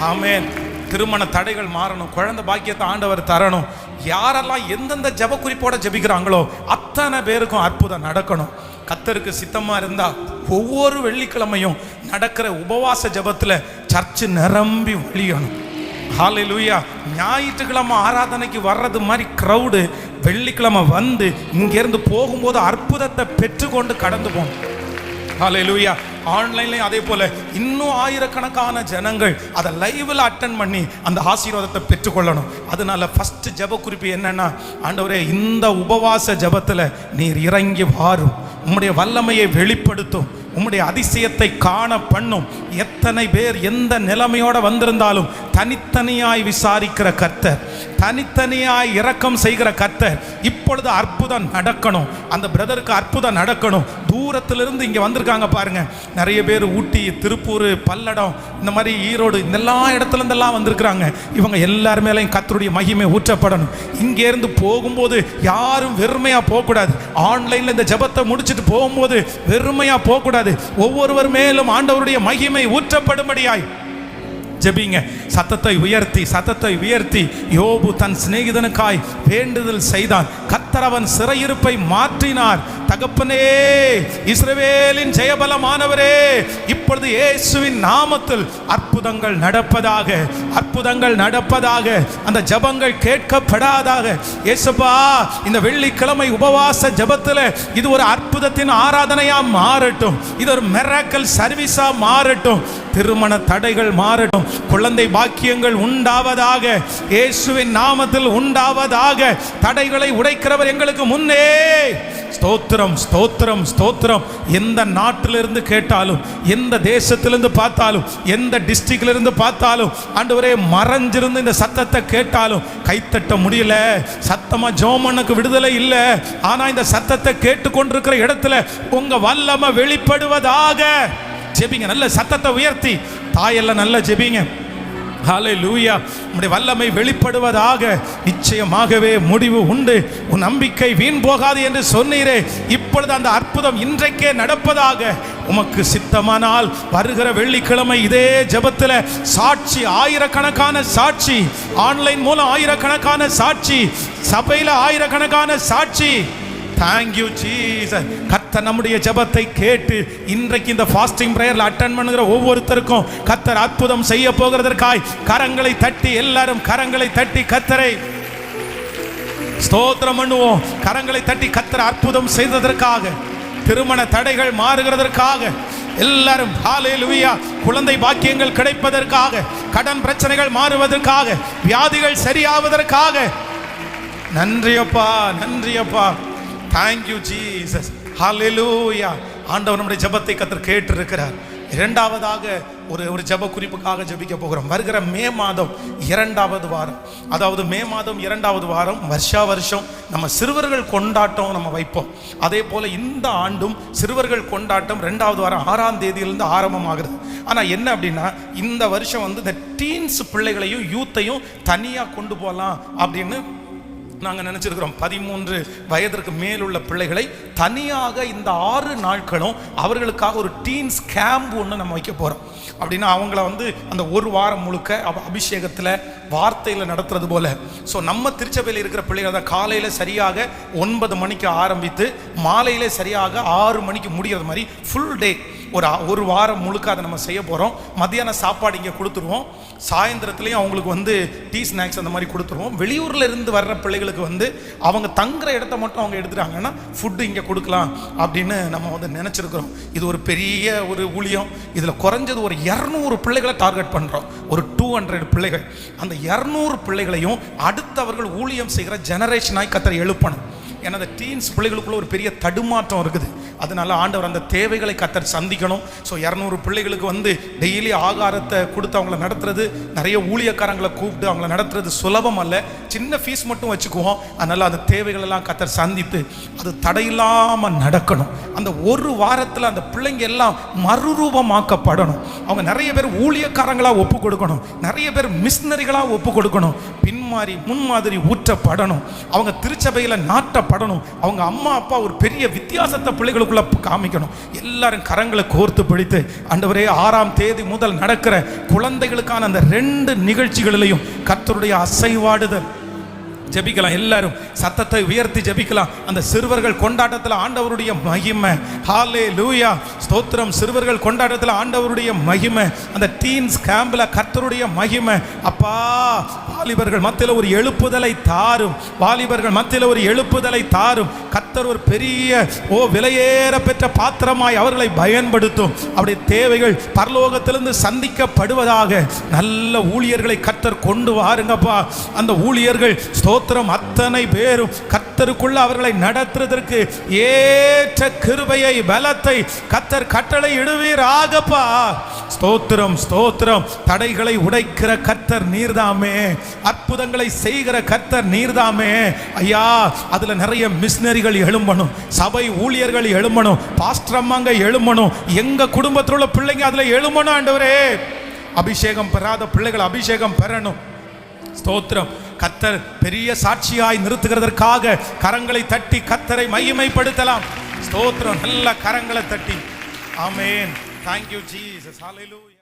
ஆமென். திருமண தடைகள் மாறணும், குழந்தை பாக்கியத்தை ஆண்டவர் தரணும். யாரெல்லாம் எந்தெந்த ஜெப குறிப்போட ஜெபிக்கிறாங்களோ அத்தனை பேருக்கும் அற்புதம் நடக்கணும். கர்த்தருக்கு சித்தமா இருந்தா ஒவ்வொரு வெள்ளிக்கிழமையும் நடக்கிற உபவாச ஜெபத்தில் சர்ச்சு நிரம்பி ஒழியணும். ஹல்லேலூயா. ஞாயிற்றுக்கிழமை ஆராதனைக்கு வர்றது மாதிரி க்ரௌடு வெள்ளிக்கிழமை வந்து இங்கேருந்து போகும்போது அற்புதத்தை பெற்றுக்கொண்டு கடந்து போகணும். ஹல்லேலூயா. ஆன்லைன்லையும் அதே போல இன்னும் ஆயிரக்கணக்கான ஜனங்கள் அதை லைவ்ல அட்டன் பண்ணி அந்த ஆசீர்வாதத்தை பெற்றுக்கொள்ளணும். அதனால ஃபர்ஸ்ட் ஜெப குறிப்பு என்னன்னா, ஆண்டவரே இந்த உபவாச ஜெபத்தில் நீர் இறங்கி வாரும், உம்முடைய வல்லமையை வெளிப்படுத்தும், உம்முடைய அதிசயத்தை காண பண்ணும். எத்தனை பேர் எந்த நிலைமையோட வந்திருந்தாலும் தனித்தனியாய் விசாரிக்கிற கர்த்தர், தனித்தனியாய் இரக்கம் செய்கிற கர்த்தர், இப்பொழுது அற்புதம் நடக்கணும். அந்த பிரதருக்கு அற்புதம் நடக்கணும். தூரத்திலிருந்து இங்கே வந்திருக்காங்க பாருங்க, நிறைய பேர் ஊட்டி, திருப்பூர், பல்லடம், இந்த மாதிரி ஈரோடு, இந்த எல்லா இடத்துல இருந்தெல்லாம் வந்திருக்கிறாங்க. இவங்க எல்லார் மேலேயும் கர்த்தருடைய மகிமை ஊற்றப்படணும். இங்கேருந்து போகும்போது யாரும் வெறுமையாக போகக்கூடாது. ஆன்லைனில் இந்த ஜெபத்தை முடிச்சுட்டு போகும்போது வெறுமையாக போகக்கூடாது. ஒவ்வொருவர் மேலும் ஆண்டவருடைய மகிமை ஊற்றப்படும்படியாய் ஜெபிங்க. சத்தத்தை உயர்த்தி யோபு தன் சிநேகிதனுக்காய் வேண்டுதல் செய்தான். கர்த்தர் கர்த்தர் அவன் சிறையிருப்பை மாற்றினார். தகப்பனே, இஸ்ரவேலின் ஜெயபலமானவரே, இப்பொழுது இயேசுவின் நாமத்தில் அற்புதங்கள் நடப்பதாக, அற்புதங்கள் நடப்பதாக, அந்த ஜெபங்கள் கேட்கப்படாதாக. இயேசுப்பா, இந்த வெள்ளிக்கிழமை உபவாச ஜெபத்தில் இது ஒரு அற்புதத்தின் ஆராதனையா மாறட்டும், இது ஒரு மிராக்கிள் சர்வீஸா மாறட்டும், திருமண தடைகள் மாறட்டும், குழந்தை பாக்கியங்கள் உண்டாவதாக, இயேசுவின் நாமத்தில் உண்டாவதாக. தடைகளை உடைக்கிறவர் எங்களுக்கு முன்னே. ஸ்தோத்திரம், ஸ்தோத்திரம், ஸ்தோத்திரம். எந்த நாட்டிலிருந்து கேட்டாலும், எந்த தேசத்திலிருந்து பார்த்தாலும், எந்த டிஸ்ட்ரிக்ட்ல இருந்து பார்த்தாலும், ஆண்டவரே, மறைஞ்சிருந்து இந்த சத்தத்தை கேட்டாலும் கைத்தட்ட முடியல, சத்தமா ஜோமனுக்கு விடுதலை இல்லை. ஆனா இந்த சத்தத்தை கேட்டுக்கொண்டிருக்கிற இடத்துல உங்க வல்லமை வெளிப்படுவதாக. ஜெபிங்க, நல்ல சத்தத்தை உயர்த்தி, தாயெல்லாம் நல்ல ஜெபிங்க. ஹல்லேலூயா. உம்முடைய வல்லமை வெளிப்படுவதாக. நிச்சயமாகவே முடிவு உண்டு, உன் நம்பிக்கை வீண் போகாது என்று சொன்னீரே. இப்பொழுது அந்த அற்புதம் இன்றைக்கே நடப்பதாக. உமக்கு சித்தமானால் வருகிற வெள்ளிக்கிழமை இதே ஜெபத்தில் சாட்சி, ஆயிரக்கணக்கான சாட்சி, ஆன்லைன் மூலம் ஆயிரக்கணக்கான சாட்சி, சபையில் ஆயிரக்கணக்கான சாட்சி. Thank you Jesus. கர்த்தர் நம்முடைய ஜெபத்தை கேட்டு இன்றைக்கு இந்த ஃபாஸ்டிங் பிரேயர்ல அட்டெண்ட் பண்ணுகிற ஒவ்வொருத்தருக்கும் கர்த்தர் அற்புதம் செய்ய போகிறதற்காய் கரங்களை தட்டி, எல்லாரும் கரங்களை தட்டி கர்த்தரை ஸ்தோத்திரம் பண்ணுவோம். கரங்களை தட்டி கர்த்தர் அற்புதம் செய்ததற்காக, திருமண தடைகள் மாறுகிறதற்காக, எல்லாரும் ஹல்லேலூயா, குழந்தை பாக்கியங்கள் கிடைப்பதற்காக, கடன் பிரச்சனைகள் மாறுவதற்காக, வியாதிகள் சரியாவதற்காக. நன்றியப்பா, நன்றியப்பா. Thank you Jesus. Hallelujah. ஆண்டவர் நம்முடைய ஜெபத்தை கர்த்தர் கேட்டிருக்கிறார். இரண்டாவதாக ஒரு ஜெப குறிப்புக்காக ஜெபிக்க போகிறோம். வருகிற மே மாதம் 2வது வாரம், அதாவது மே மாதம் 2வது வாரம் வருஷம் நம்ம சிறுவர்கள் கொண்டாட்டம் நம்ம வைப்போம். அதே போல இந்த ஆண்டும் சிறுவர்கள் கொண்டாட்டம் 2வது வாரம் 6ஆம் தேதியிலிருந்து ஆரம்பமாகிறது. ஆனால் என்ன அப்படின்னா, இந்த வருஷம் வந்து இந்த டீன்ஸ் பிள்ளைகளையும் யூத்தையும் தனியாக கொண்டு போகலாம் அப்படின்னு நாங்கள் நினச்சிருக்கிறோம். 13 வயதிற்கு மேலுள்ள பிள்ளைகளை தனியாக இந்த 6 நாட்களும் அவர்களுக்காக ஒரு டீன்ஸ் கேம்ப் ஒன்று நம்ம வைக்க போகிறோம். அப்படின்னா அவங்கள வந்து அந்த ஒரு வாரம் முழுக்க அபிஷேகத்தில், வார்த்தையில் நடத்துறது போல. ஸோ நம்ம திருச்சபையில் இருக்கிற பிள்ளைகள் தான் காலையில் சரியாக 9 மணிக்கு ஆரம்பித்து மாலையில் சரியாக 6 மணிக்கு முடிகிறது மாதிரி ஃபுல் டே ஒரு வாரம் முழுக்க அதை நம்ம செய்ய போகிறோம். மத்தியான சாப்பாடு இங்கே கொடுத்துருவோம், சாயந்தரத்துலேயும் அவங்களுக்கு வந்து டீ ஸ்நாக்ஸ் அந்த மாதிரி கொடுத்துருவோம். வெளியூரில் இருந்து வர்ற பிள்ளைகளுக்கு வந்து அவங்க தங்குற இடத்த மட்டும் அவங்க எடுத்துட்டாங்கன்னா ஃபுட்டு இங்கே கொடுக்கலாம் அப்படின்னு நம்ம வந்து நினச்சிருக்கிறோம். இது ஒரு பெரிய ஒரு ஊழியம். இதில் குறைஞ்சது ஒரு 200 பிள்ளைகளை டார்கெட் பண்ணுறோம். ஒரு 200 பிள்ளைகள். அந்த 200 பிள்ளைகளையும் அடுத்தவர்கள் ஊழியம் செய்கிற ஜெனரேஷனாய் கர்த்தர் எழுப்பணும். ஏன்னா அந்த டீன்ஸ் பிள்ளைகளுக்குள்ள ஒரு பெரிய தடுமாற்றம் இருக்குது. அதனால ஆண்டவர் அந்த தேவைகளை கர்த்தர் சந்திக்கணும். ஸோ 200 பிள்ளைகளுக்கு வந்து டெய்லி ஆகாரத்தை கொடுத்து அவங்கள நடத்துறது, நிறைய ஊழியக்காரங்களை கூப்பிட்டு அவங்கள நடத்துறது சுலபம் அல்ல. சின்ன ஃபீஸ் மட்டும் வச்சுக்குவோம். அதனால் அந்த தேவைகள் எல்லாம் கர்த்தர் சந்தித்து அது தடையில்லாமல் நடக்கணும். அந்த ஒரு வாரத்தில் அந்த பிள்ளைங்க எல்லாம் மறுரூபமாக்கப்படணும். அவங்க நிறைய பேர் ஊழியக்காரங்களாக ஒப்பு கொடுக்கணும், நிறைய பேர் மிஷினரிகளாக ஒப்பு கொடுக்கணும், பின்மாறி முன்மாதிரி ஊற்றப்படணும், அவங்க திருச்சபையில் நாட்டப்படணும், அவங்க அம்மா அப்பா ஒரு பெரிய வித்தியாசத்தை பிள்ளைகளுக்குள்ள காமிக்கணும். எல்லாரும் கரங்களை கோர்த்து பிடித்து, ஆண்டவரே, 6ஆம் தேதி முதல் நடக்கிற குழந்தைகளுக்கான அந்த 2 நிகழ்ச்சிகளிலையும் கர்த்தருடைய அசைவாடுதல் ஜெபிக்கலாம். எல்லாரும் சத்தத்தை உயர்த்தி ஜெபிக்கலாம். அந்த சிறுவர்கள் கொண்டாட்டத்தில் ஆண்டவருடைய மகிமை. ஹல்லேலூயா, ஸ்தோத்திரம். சிறுவர்கள் கொண்டாட்டத்தில் ஆண்டவருடைய மகிமை. அந்த டீன்ஸ் கேம்பில் கர்த்தருடைய மகிமை. அப்பா, வாலிபர்கள் மத்தியில் ஒரு எழுப்புதலை தாரும், வாலிபர்கள் மத்தியில் ஒரு எழுப்புதலை தாரும். கர்த்தர் ஒரு பெரிய விலையேற பெற்ற பாத்திரமாய் அவர்களை பயன்படுத்தும். அவருடைய தேவைகள் பரலோகத்திலிருந்து சந்திக்கப்படுவதாக. நல்ல ஊழியர்களை கர்த்தர் கொண்டு வாருங்கப்பா. அந்த ஊழியர்கள் ஸ்தோத்திரம் அத்தனை பேரும் கர்த்தருக்குள்ள அவர்களை நடத்துவதற்கு ஏற்ற கிருபையை, பலத்தை கர்த்தர் கட்டளை இடுவீராகப்பா. ஸ்தோத்திரம், ஸ்தோத்திரம். தடைகளை உடைக்கிற கர்த்தர் நீர்தாமே, அற்புதங்களை செய்கிற கர்த்தர் நீர்தாமே ஐயா. அதுல நிறைய மிஷினரிகள் எழும்பணும், சபை ஊழியர்கள் எழும்பணும், பாஸ்டர் அம்மாங்க எழும்பணும், எங்க குடும்பத்தில் உள்ள பிள்ளைங்க அதுல எழும்பணும். ஆண்டவரே, அபிஷேகம் பெறாத பிள்ளைகள் அபிஷேகம் பெறணும். ஸ்தோத்திரம். கர்த்தர் பெரிய சாட்சியாய் நிறுத்துகிறதற்காக கரங்களை தட்டி கர்த்தரை மகிமைப்படுத்தலாம். ஸ்தோத்திரம். நல்ல கரங்களை தட்டி. ஆமென். Thank you Jesus. Hallelujah.